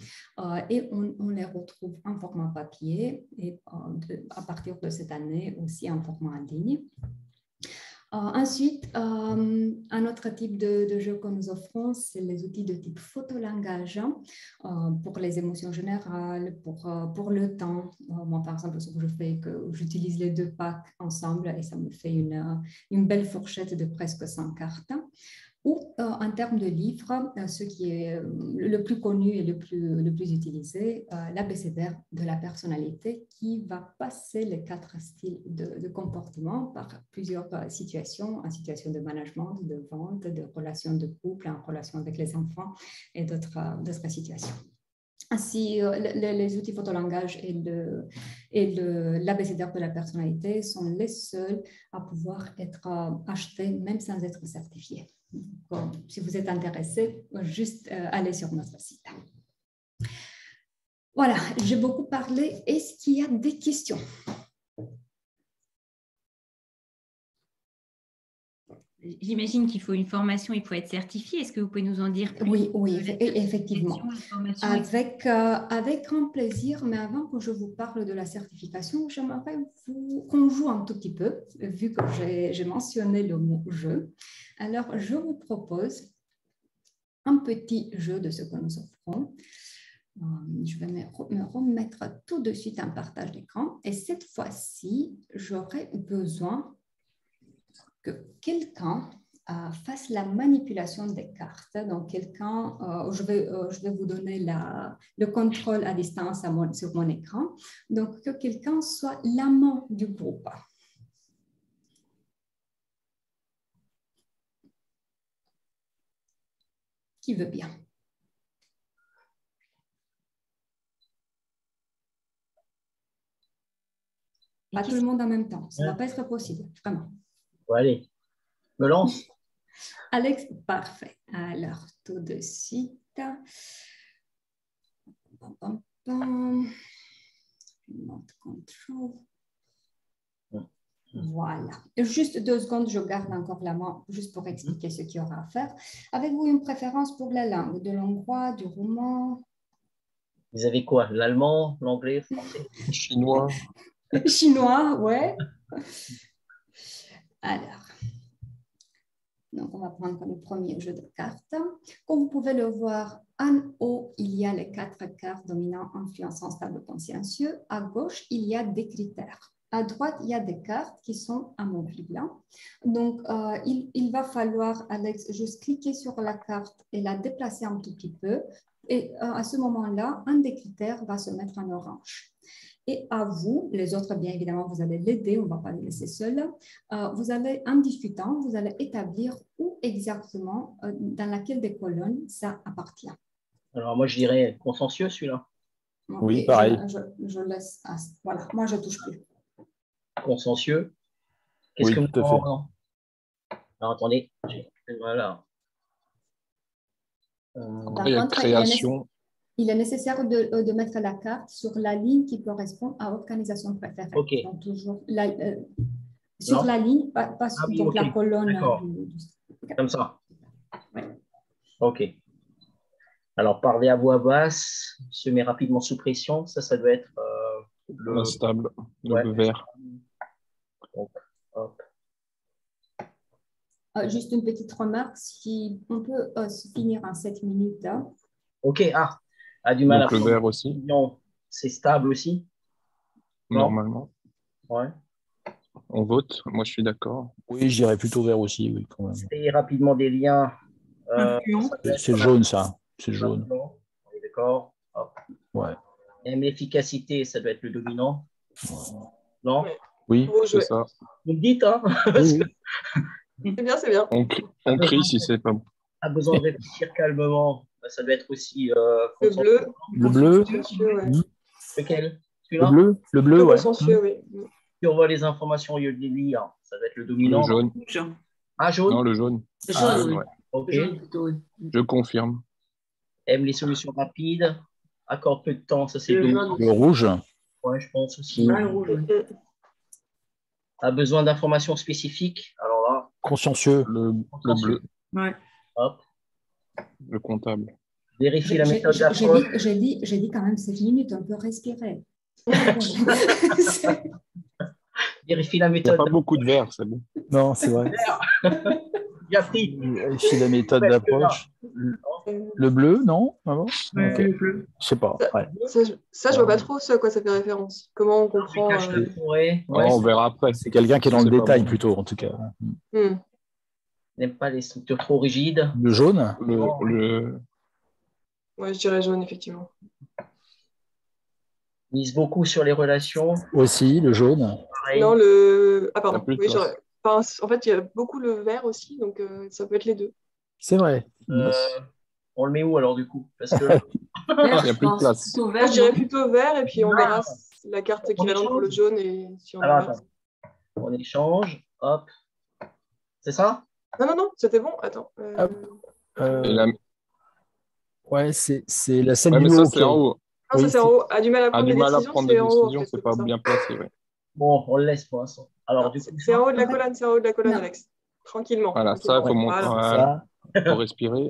Et on les retrouve en format papier et à partir de cette année aussi en format en ligne. Ensuite, un autre type de jeu que nous offrons, c'est les outils de type photolangage pour les émotions générales, pour le temps. Moi, par exemple, ce que je fais, que j'utilise les 2 packs ensemble et ça me fait une belle fourchette de presque 100 cartes. Ou en termes de livres, ce qui est le plus connu et le plus utilisé, l'abécédaire de la personnalité qui va passer les 4 styles de comportement par plusieurs situations, en situation de management, de vente, de relations de couple, en relation avec les enfants et d'autres situations. Ainsi, les outils photolangage et l'abécédaire de la personnalité sont les seuls à pouvoir être achetés même sans être certifiés. Donc, si vous êtes intéressé, juste allez sur notre site. Voilà, j'ai beaucoup parlé. Est-ce qu'il y a des questions? J'imagine qu'il faut une formation, il faut être certifié. Est-ce que vous pouvez nous en dire plus? Oui, effectivement. Avec grand plaisir, mais avant que je vous parle de la certification, j'aimerais qu'on joue un tout petit peu, vu que j'ai mentionné le mot jeu. Alors, je vous propose un petit jeu de ce que nous offrons. Je vais me remettre tout de suite un partage d'écran. Et cette fois-ci, j'aurai besoin que quelqu'un fasse la manipulation des cartes. Donc, quelqu'un, je vais vous donner le contrôle à distance sur mon écran. Donc, que quelqu'un soit l'amant du groupe. Qui veut bien? Pas tout le monde en même temps. Ça ne va pas être possible, vraiment. Bon, allez, me lance. Alex, parfait. Alors, tout de suite. Remote control. Voilà. Juste 2 secondes, je garde encore la main juste pour expliquer ce qu'il y aura à faire. Avez-vous une préférence pour la langue? De l'hongrois, du roumain? Vous avez quoi? L'allemand, l'anglais, le français? Chinois. Chinois, ouais. Alors, donc on va prendre le premier jeu de cartes. Comme vous pouvez le voir, en haut, il y a les 4 cartes dominants, influençants, stable, consciencieux. À gauche, il y a des critères. À droite, il y a des cartes qui sont amovibles. Donc, il va falloir, Alex, juste cliquer sur la carte et la déplacer un tout petit peu. Et à ce moment-là, un des critères va se mettre en orange. Et à vous, les autres, bien évidemment, vous allez l'aider, on ne va pas les laisser seuls. Vous allez, en discutant, vous allez établir où exactement, dans laquelle des colonnes ça appartient. Alors, moi, je dirais consciencieux, celui-là. Oui, pareil. Je laisse. Voilà, moi, je ne touche plus. Consciencieux. Qu'est-ce que tout à fait. Alors, attendez. Voilà. Après, il y a création. Il est nécessaire de mettre la carte sur la ligne qui correspond à organisation préférée. Okay. Donc, toujours sur la ligne, pas sur la colonne. Comme ça. Ouais. OK. Alors, parler à voix basse, se met rapidement sous pression. Ça doit être le stable, le vert. Donc, hop. Juste une petite remarque, si on peut se finir en 7 minutes. Hein. OK, a du mal. Donc le vert aussi. Non, c'est stable aussi. Normalement. Ouais. On vote, moi je suis d'accord. Oui, je dirais plutôt vert aussi, oui, quand même. Créer rapidement des liens. C'est jaune, ça. C'est jaune. On est d'accord. Ouais. Et l'efficacité, ça doit être le dominant. Non? Oui, c'est ça. Vous me dites, hein? Oui. C'est bien, c'est bien. On crie si c'est pas bon. A besoin de réfléchir calmement. Ça doit être aussi le bleu. Le bleu. Lequel? Le bleu, ouais. Oui. Si on voit les informations au lieu de les lire, ça va être le dominant. Le jaune. Ah, jaune? Non, le jaune. Le jaune, oui. Ouais. Ok. Le jaune plutôt, oui. Je confirme. Aime les solutions rapides. Accorde peu de temps, ça c'est Le doux. jaune. Le rouge. Ouais, je pense aussi. Ah, le rouge, oui. A besoin d'informations spécifiques. Alors là. Consciencieux. Le bleu. Ouais. Hop. Le comptable. Vérifier la méthode d'approche. J'ai dit quand même 7 minutes, on peut respirer. Vérifier la Il n'y a méthode. pas beaucoup de vert, c'est bon. Non, c'est vrai. J'ai appris. Vérifie la méthode d'approche. Le bleu, non? Ah bon? Ok. Le bleu. Je sais pas. Ouais. Ça, je vois pas trop ce à quoi ça fait référence. Comment on comprend. Cache la forêt. Oh, on verra après. C'est quelqu'un qui est dans le C'est pas détail bon. plutôt, en tout cas. N'aime pas les structures trop rigides. Le jaune? Ouais, je dirais jaune, effectivement. Mise beaucoup sur les relations. Aussi, le jaune. Pareil. Non, le. Ah, Il y a pardon. plus de Oui, place. enfin, en fait, il y a beaucoup le vert aussi, donc ça peut être les deux. C'est vrai. On le met où alors du coup? Parce que Vert, Il y a je plus de pense. place. Plutôt Moi, vert, je dirais non plutôt vert, et puis on verra Ah. la carte équivalente pour le jaune et si on Alors, inverse. attends. On échange. Hop. C'est ça? Non, c'était bon. Attends. Hop. Et la- Ouais, c'est la scène Ouais, du mais ça, haut. c'est en haut. Non, ça Oui, c'est en haut. A du mal à A prendre du des mal à décisions, prendre c'est des en haut. En décisions, fait, c'est c'est pas pour ça. bien placé. Ouais. Bon, on le laisse pour l'instant. Alors du coup, C'est en haut de la En fait- colonne, c'est en haut de la colonne, Non. Alex. Tranquillement. Voilà, ça, tranquillement. faut monter. Voilà. Voilà. ça. Faut respirer.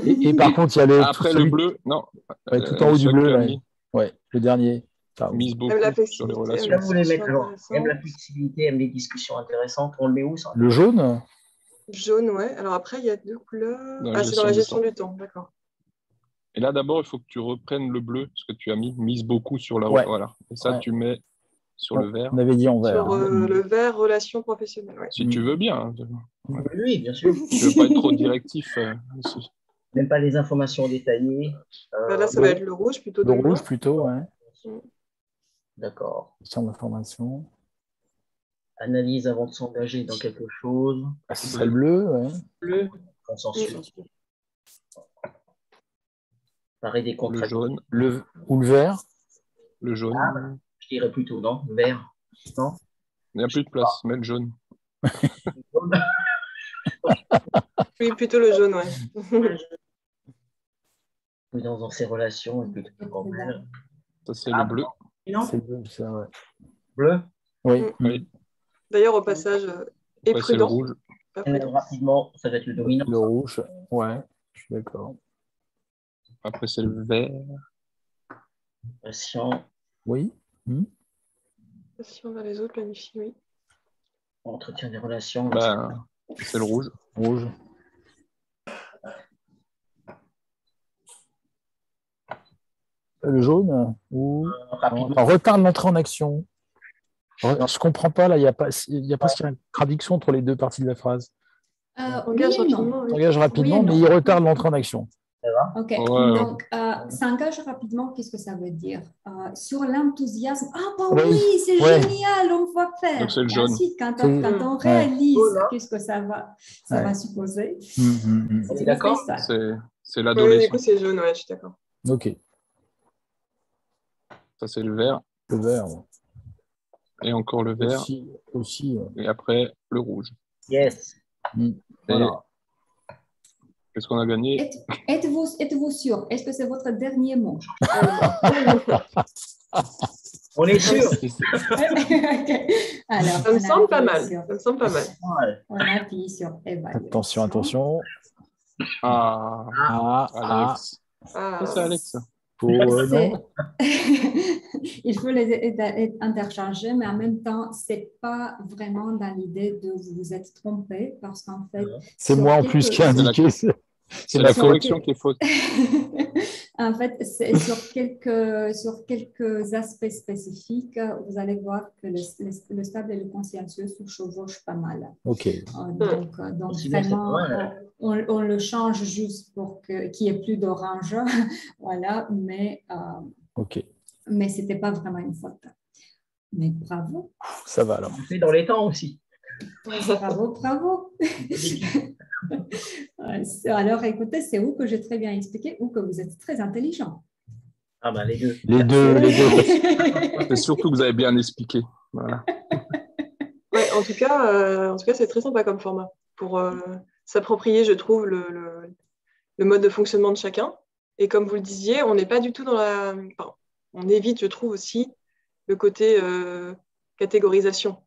Et par contre, il y a le. Après, le bleu, non. Ouais, tout en haut du celui que bleu, tu as là. mis, Ouais, le dernier. Enfin, mise beaucoup Aime la sur les flexibilité, relations. là, vous voulez mettre genre, intéressant. aime la flexibilité, aime les discussions intéressantes. On le met où ça? le jaune? Jaune, ouais. Alors après, il y a deux couleurs. Dans la Ah, c'est dans la gestion gestion du du temps, d'accord. Et là, d'abord, il faut que tu reprennes le bleu, ce que tu as mis, mise beaucoup sur la. Ouais. Voilà. Et ça, Ouais. tu mets sur le vert. On avait dit en vert. Sur hein. le vert, relation professionnelle. Ouais. Si tu veux bien. Hein. Oui, bien sûr. Je veux pas être trop directif. Ici. N'aime pas les informations détaillées. Bah, là, ça oui. va être le rouge plutôt Le dominant. rouge plutôt, ouais. D'accord. Question d'information. Analyse avant de s'engager dans quelque chose. Ah, ce serait le bleu, ouais. Bleu. Consensus. Pareil des Le contrats. jaune. Ou le vert. Le jaune. Je dirais plutôt, non? Vert. Non? Il n'y a plus de place. Mets le jaune. Oui, plutôt le jaune, ouais. Dans ses relations et plutôt formel. Ça, c'est le bleu. Non? C'est le bleu, ça, ouais. Bleu. Oui. Oui. D'ailleurs, au passage, et Après, c'est le prudent. rouge. Pas prudent. Rapidement, ça va être le dominant. Le rouge, ouais. Je suis d'accord. Après, c'est le vert. Patient. Oui. Si on va les autres, planifie, oui. Entretien des relations. Ben, c'est le rouge. Rouge. Le jaune ou Rapidement. retard de l'entrée en action. Alors, je comprends pas là, il y a presque une contradiction entre les deux parties de la phrase. Engage Oui et non. rapidement. Oui. S'engage rapidement, Oui et mais non. il retarde l'entrée en action. Ok, Ouais. donc s'engage rapidement, qu'est-ce que ça veut dire? Sur l'enthousiasme, ah bah Oui, oui, c'est ouais. génial, on va faire. Donc, c'est le Et jaune. ensuite, quand C'est- on ouais. réalise, qu'est-ce que ça va Ouais. supposer? On est d'accord? C'est ça. C'est Oui, du l'adolescent. coup, c'est jaune, ouais, je suis d'accord. Ok. Ça, c'est le vert. Le vert. Ouais. Et encore le vert. Aussi ouais. Et après, le rouge. Yes. Voilà. Qu'est-ce qu'on a gagné? Êtes-vous sûr? Est-ce que c'est votre dernier mot? On est sûr. Alors, Ça me on semble pas appuie mal. sur- Ça me semble pas mal. Ouais. On appuie sur évaluation. Attention, attention. Ah, Alex. Ah, Ça, c'est Alex. Non. Il faut les être interchargés, mais en même temps, c'est pas vraiment dans l'idée de vous être trompé, parce qu'en fait, C'est sur moi en plus quelques- qui ai indiqué. C'est la sur correction quel- qui est fausse. En fait, c'est sur quelques aspects spécifiques, vous allez voir que le stable et le consciencieux se chevauchent pas mal. Ok. Donc Sinon, c'est vraiment, pas mal. on le change juste pour qu'il y ait plus d'orange, voilà, Ok. mais ce n'était pas vraiment une faute. Mais bravo, Ça va alors. On fait dans les temps aussi. bravo. Alors écoutez, c'est où que j'ai très bien expliqué ou que vous êtes très intelligent. Ah bah les deux. Les deux. C'est surtout que vous avez bien expliqué. Voilà. ouais, en tout cas, c'est très sympa comme format pour s'approprier, je trouve, le mode de fonctionnement de chacun. Et comme vous le disiez, on n'est pas du tout dans la... Enfin, on évite, je trouve aussi, le côté catégorisation,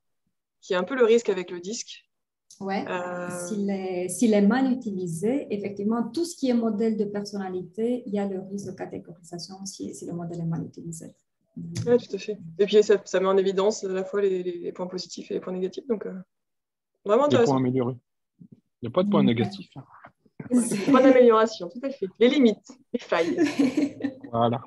qui est un peu le risque avec le disque. Ouais. S'il est mal utilisé, effectivement, tout ce qui est modèle de personnalité, il y a le risque de catégorisation si le modèle est mal utilisé. Oui, tout à fait. Et puis, ça met en évidence à la fois les points positifs et les points négatifs. Donc, Vraiment Les points intéressant. améliorés. Il n'y a pas de points négatifs. Point d'amélioration, tout à fait. Les limites, les failles. Voilà.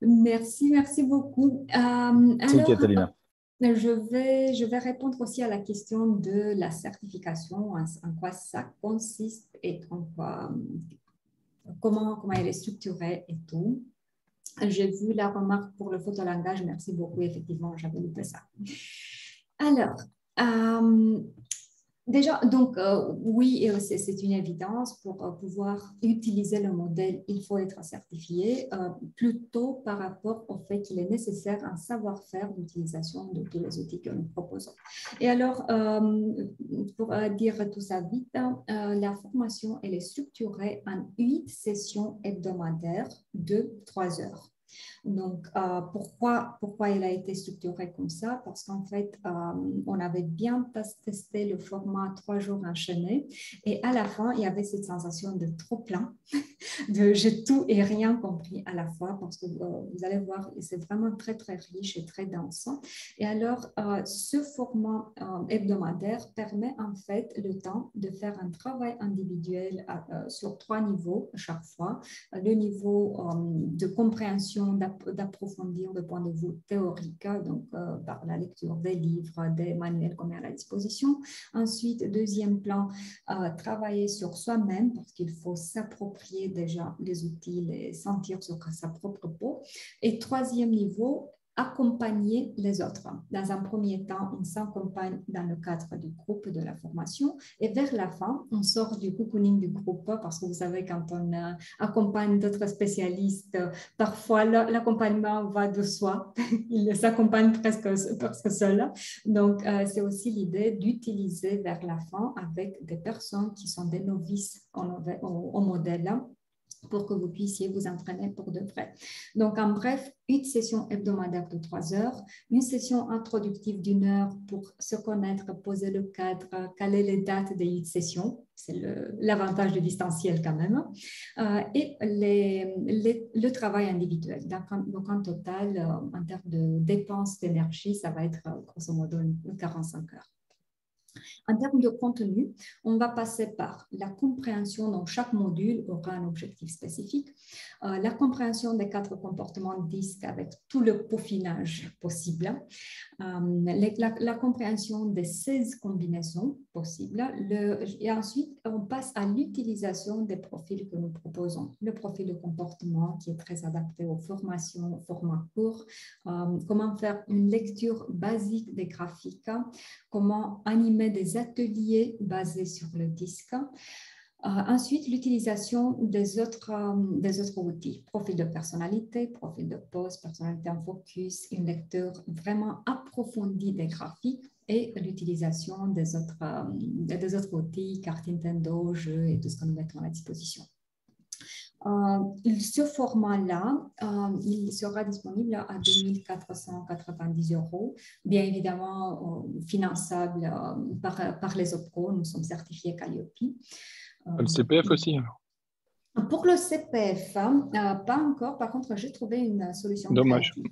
Merci beaucoup. Merci, Alors, Catalina. je vais répondre aussi à la question de la certification, en quoi ça consiste et comment elle est structurée et tout. J'ai vu la remarque pour le photolangage. Merci beaucoup. Effectivement, j'avais loupé ça. Alors, déjà, donc, oui, c'est une évidence. Pour pouvoir utiliser le modèle, il faut être certifié, plutôt par rapport au fait qu'il est nécessaire un savoir-faire d'utilisation de tous les outils que nous proposons. Et alors, pour dire tout ça vite, la formation, elle est structurée en 8 sessions hebdomadaires de 3 heures. Donc, pourquoi elle a été structurée comme ça? Parce qu'en fait, on avait bien testé le format 3 jours enchaînés et à la fin, il y avait cette sensation de trop plein, de j'ai tout et rien compris à la fois parce que vous allez voir, c'est vraiment très, très riche et très dense. Et alors, ce format hebdomadaire permet en fait le temps de faire un travail individuel sur 3 niveaux chaque fois. Le niveau de compréhension, d'approfondir le point de vue théorique, donc par la lecture des livres, des manuels qu'on met à la disposition. Ensuite, deuxième plan, travailler sur soi-même parce qu'il faut s'approprier déjà les outils, les sentir sur sa propre peau. Et troisième niveau, accompagner les autres. Dans un premier temps, on s'accompagne dans le cadre du groupe de la formation et vers la fin, on sort du cocooning du groupe parce que vous savez, quand on accompagne d'autres spécialistes, parfois l'accompagnement va de soi, il s'accompagne presque seul. Donc, c'est aussi l'idée d'utiliser vers la fin avec des personnes qui sont des novices au modèle pour que vous puissiez vous entraîner pour de vrai. Donc, en bref, une session hebdomadaire de 3 heures, une session introductive d'1 heure pour se connaître, poser le cadre, caler les dates des 8 sessions. C'est l'avantage du distanciel quand même. Et le travail individuel. Donc, en total, en termes de dépenses d'énergie, ça va être grosso modo 45 heures. En termes de contenu, on va passer par la compréhension, donc chaque module aura un objectif spécifique, la compréhension des 4 comportements DISC avec tout le peaufinage possible, la compréhension des 16 combinaisons possibles, et ensuite on passe à l'utilisation des profils que nous proposons. Le profil de comportement qui est très adapté aux formations, au format court, comment faire une lecture basique des graphiques, comment animer des ateliers basés sur le disque. Ensuite, l'utilisation des autres outils, profil de personnalité, profil de pose, personnalité en focus, une lecture vraiment approfondie des graphiques et l'utilisation des autres outils, carte Nintendo, jeux et tout ce que nous mettons à la disposition. Ce format-là, il sera disponible à 2 490 €, bien évidemment finançable par les OPCO, nous sommes certifiés Calliope. Le CPF aussi alors. Pour le CPF, pas encore. Par contre, j'ai trouvé une solution Dommage. créative.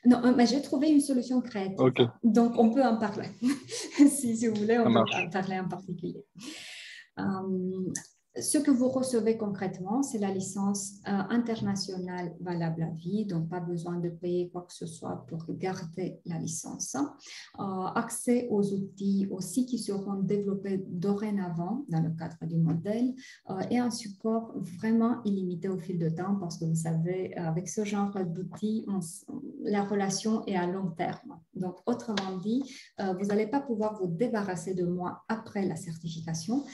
Non, mais j'ai trouvé une solution créative. Okay. Donc, on peut en parler. si vous voulez, on peut en parler en particulier. Ce que vous recevez concrètement, c'est la licence internationale valable à vie, donc pas besoin de payer quoi que ce soit pour garder la licence. Accès aux outils aussi qui seront développés dorénavant dans le cadre du modèle et un support vraiment illimité au fil de temps parce que vous savez, avec ce genre d'outils, la relation est à long terme. Donc, autrement dit, vous n'allez pas pouvoir vous débarrasser de moi après la certification.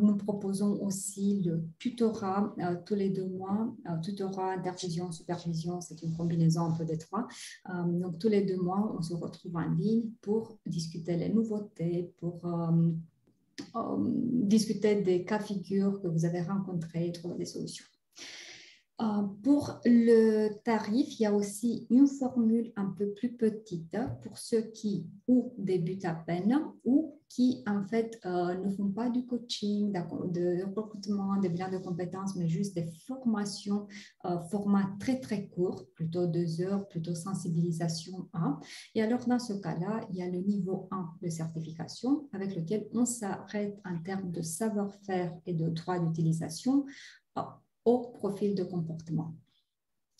Nous proposons aussi le tutorat tous les 2 mois, tutorat, intervision, supervision, c'est une combinaison un peu des 3. Donc, tous les 2 mois, on se retrouve en ligne pour discuter les nouveautés, pour discuter des cas figures que vous avez rencontrés et trouver des solutions. Pour le tarif, il y a aussi une formule un peu plus petite pour ceux qui ou débutent à peine ou qui en fait ne font pas du coaching, de recrutement, de bilan de compétences, mais juste des formations, format très très court, plutôt 2 heures, plutôt sensibilisation 1. Et alors dans ce cas-là, il y a le niveau 1 de certification avec lequel on s'arrête en termes de savoir-faire et de droit d'utilisation au profil de comportement.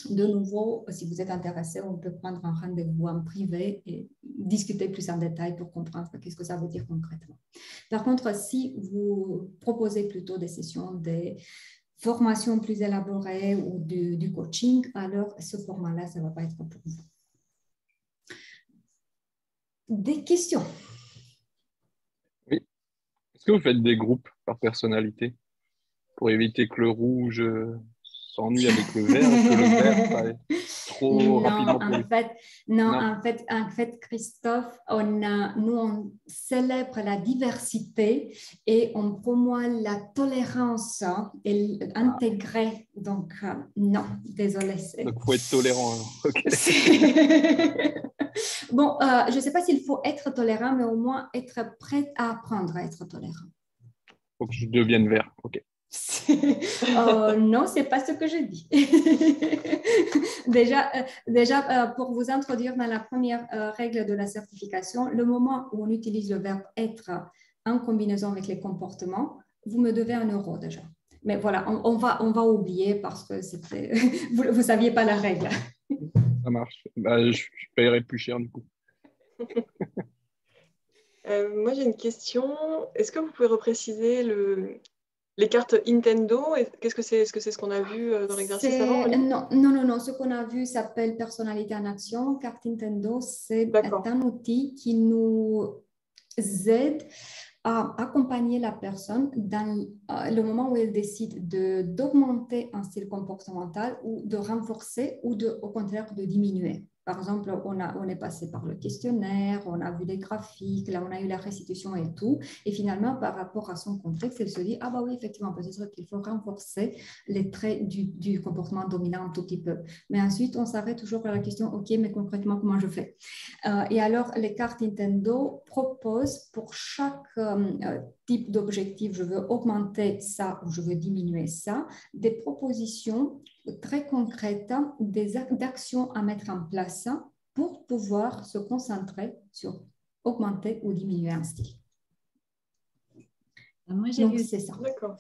De nouveau, si vous êtes intéressé, on peut prendre un rendez-vous en privé et discuter plus en détail pour comprendre qu'est-ce que ça veut dire concrètement. Par contre, si vous proposez plutôt des sessions, des formations plus élaborées ou du coaching, alors ce format-là, ça ne va pas être pour vous. Des questions? Oui. Est-ce que vous faites des groupes par personnalité pour éviter que le rouge s'ennuie avec le vert? Est-ce que le vert va être trop rapidement pour lui? En fait, Christophe, nous, on célèbre la diversité et on promeut la tolérance et intégrée. Donc, non, désolé. Donc, il faut être tolérant. Okay. Bon, je ne sais pas s'il faut être tolérant, mais au moins être prêt à apprendre à être tolérant. Il faut que je devienne vert. OK. Non, ce n'est pas ce que je dis. Déjà, pour vous introduire dans la première règle de la certification, le moment où on utilise le verbe être en combinaison avec les comportements, vous me devez 1 euro déjà. Mais voilà, on va oublier parce que vous ne saviez pas la règle. Ça marche. Bah, je paierai plus cher du coup. Moi, j'ai une question. Est-ce que vous pouvez repréciser les cartes Nintendo? Qu'est-ce que c'est? Est-ce que c'est ce qu'on a vu dans l'exercice avant? Non. Ce qu'on a vu s'appelle personnalité en action. Carte Nintendo, c'est un outil qui nous aide à accompagner la personne dans le moment où elle décide d'augmenter un style comportemental ou de renforcer ou au contraire de diminuer. Par exemple, on est passé par le questionnaire, on a vu les graphiques, là on a eu la restitution et tout. Et finalement, par rapport à son contexte, elle se dit, ah bah oui, effectivement, peut-être qu'il faut renforcer les traits du comportement dominant un tout petit peu. Mais ensuite, on s'arrête toujours à la question, ok, mais concrètement, comment je fais? Et alors, les cartes Nintendo proposent pour chaque type d'objectif, je veux augmenter ça ou je veux diminuer ça, des propositions très concrètes, d'actions à mettre en place pour pouvoir se concentrer sur augmenter ou diminuer un style. Moi, donc, c'est ça. D'accord.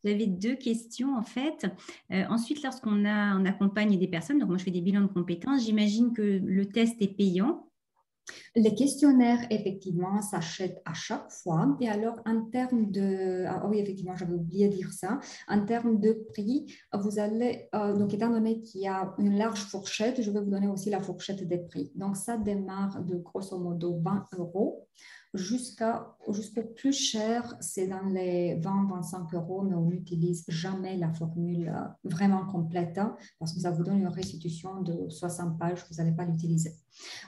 J'avais 2 questions en fait. Ensuite, lorsqu'on accompagne des personnes, donc moi je fais des bilans de compétences, j'imagine que le test est payant. Les questionnaires, effectivement, s'achètent à chaque fois. Et alors, en termes de... Ah oui, effectivement, j'avais oublié de dire ça. En termes de prix, vous allez... donc, étant donné qu'il y a une large fourchette, je vais vous donner aussi la fourchette des prix. Donc, ça démarre de grosso modo 20 € jusqu'au plus cher, c'est dans les 20-25 €, mais on n'utilise jamais la formule vraiment complète parce que ça vous donne une restitution de 60 pages, vous n'allez pas l'utiliser.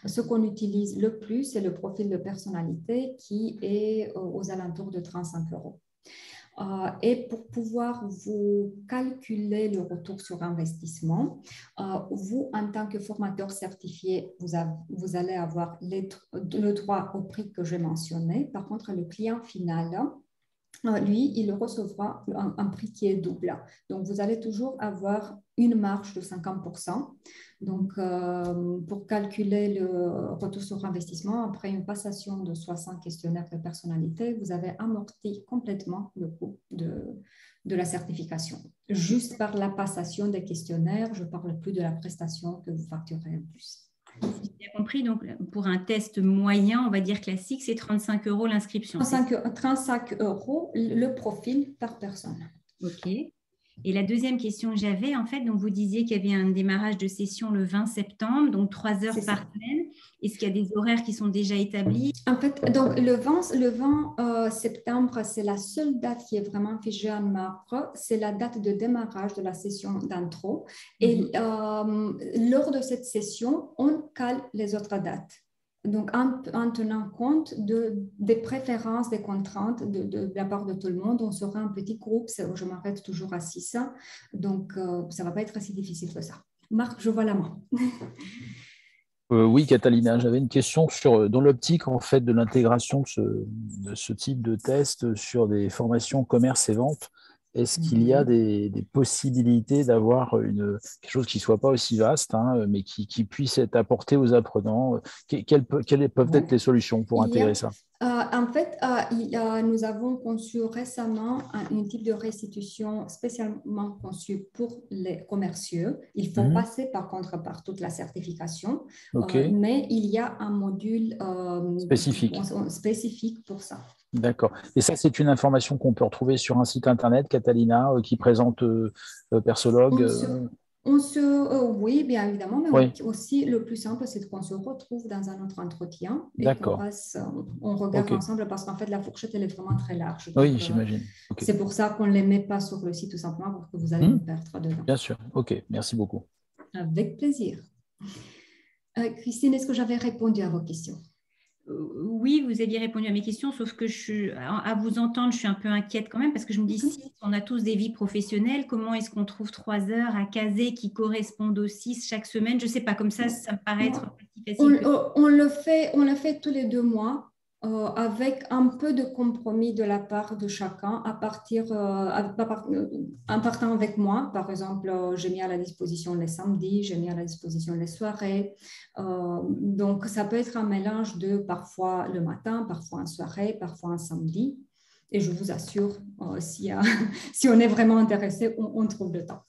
Ce qu'on utilise le plus, c'est le profil de personnalité qui est aux alentours de 35 €. Et pour pouvoir vous calculer le retour sur investissement, vous, en tant que formateur certifié, vous allez avoir le droit au prix que j'ai mentionné. Par contre, le client final, lui, il recevra un prix qui est double. Donc, vous allez toujours avoir une marge de 50%. Donc, pour calculer le retour sur investissement, après une passation de 60 questionnaires de personnalité, vous avez amorti complètement le coût de la certification. Juste par la passation des questionnaires, je ne parle plus de la prestation que vous facturez en plus. Si j'ai bien compris, donc pour un test moyen, on va dire classique, c'est 35 € l'inscription. 35 € le profil par personne. OK. Et la deuxième question que j'avais, en fait, donc vous disiez qu'il y avait un démarrage de session le 20 septembre, donc 3 heures par semaine. Est-ce qu'il y a des horaires qui sont déjà établis? En fait, donc le 20 septembre, c'est la seule date qui est vraiment figée en marbre. C'est la date de démarrage de la session d'intro. Et lors de cette session, on cale les autres dates. Donc, en tenant compte des préférences, des contraintes de la part de tout le monde, on sera un petit groupe. Je m'arrête toujours à 6. Donc, ça ne va pas être si difficile que ça. Marc, je vois la main. Oui, Catalina, j'avais une question dans l'optique en fait de l'intégration de ce type de test sur des formations commerce et vente. Est-ce qu'il y a des possibilités d'avoir quelque chose qui ne soit pas aussi vaste, hein, mais qui puisse être apporté aux apprenants? Quelles peuvent être les solutions pour intégrer ça? En fait, nous avons conçu récemment un type de restitution spécialement conçu pour les commerciaux. Il faut passer par contre par toute la certification, mais il y a un module spécifique pour ça. D'accord. Et ça, c'est une information qu'on peut retrouver sur un site internet, Catalina, qui présente Persologue. Oui, bien évidemment, mais aussi le plus simple, c'est qu'on se retrouve dans un autre entretien et on regarde ensemble parce qu'en fait, la fourchette, elle est vraiment très large. Donc, oui, j'imagine. C'est pour ça qu'on ne les met pas sur le site tout simplement pour que vous allez vous perdre dedans. Bien sûr. OK, merci beaucoup. Avec plaisir. Christine, est-ce que j'avais répondu à vos questions? Oui, vous aviez répondu à mes questions, sauf que à vous entendre, je suis un peu inquiète quand même parce que je me dis, si on a tous des vies professionnelles, comment est-ce qu'on trouve 3 heures à caser qui correspondent aux 6 chaque semaine? Je ne sais pas, comme ça me paraît être pas si facile. On le fait tous les 2 mois avec un peu de compromis de la part de chacun en partant avec moi. Par exemple, j'ai mis à la disposition les samedis, j'ai mis à la disposition les soirées. Donc, ça peut être un mélange de parfois le matin, parfois en soirée, parfois un samedi. Et je vous assure, si on est vraiment intéressé, on trouve le temps.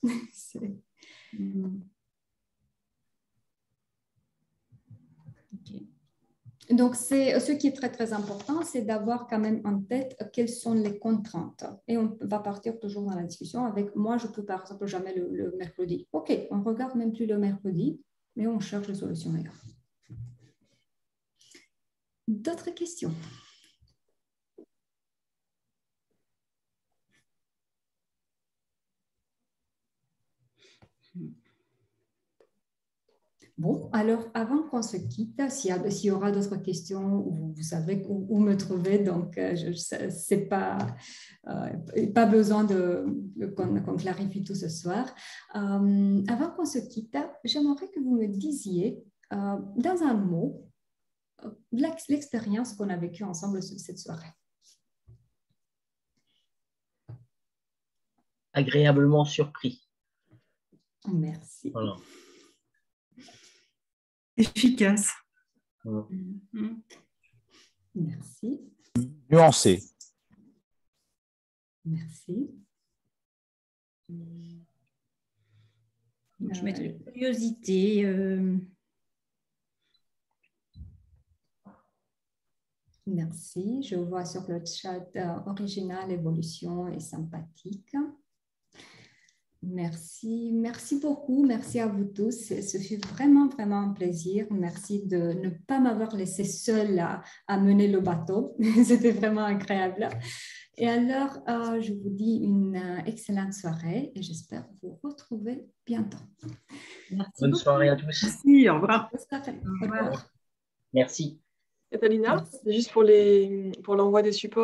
Donc, ce qui est très, très important, c'est d'avoir quand même en tête quelles sont les contraintes. Et on va partir toujours dans la discussion avec moi, je peux par exemple jamais le mercredi. OK, on ne regarde même plus le mercredi, mais on cherche des solutions ailleurs. D'autres questions? Bon, alors avant qu'on se quitte, s'il y aura d'autres questions, vous savez où me trouver, donc ce n'est pas besoin qu'on clarifie tout ce soir. Avant qu'on se quitte, j'aimerais que vous me disiez, dans un mot, l'expérience qu'on a vécue ensemble cette soirée. Agréablement surpris. Merci. Voilà. Efficace. Merci. Nuancé. Merci. Je mettrai curiosité. Merci. Je vois sur le chat original, évolution et sympathique. Merci. Merci beaucoup. Merci à vous tous. Ce fut vraiment, vraiment un plaisir. Merci de ne pas m'avoir laissé seule à mener le bateau. C'était vraiment agréable. Et alors, je vous dis une excellente soirée et j'espère vous retrouver bientôt. Merci. Bonne soirée à tous. Merci, au revoir. Au revoir. Merci. Catalina, juste pour l'envoi des supports.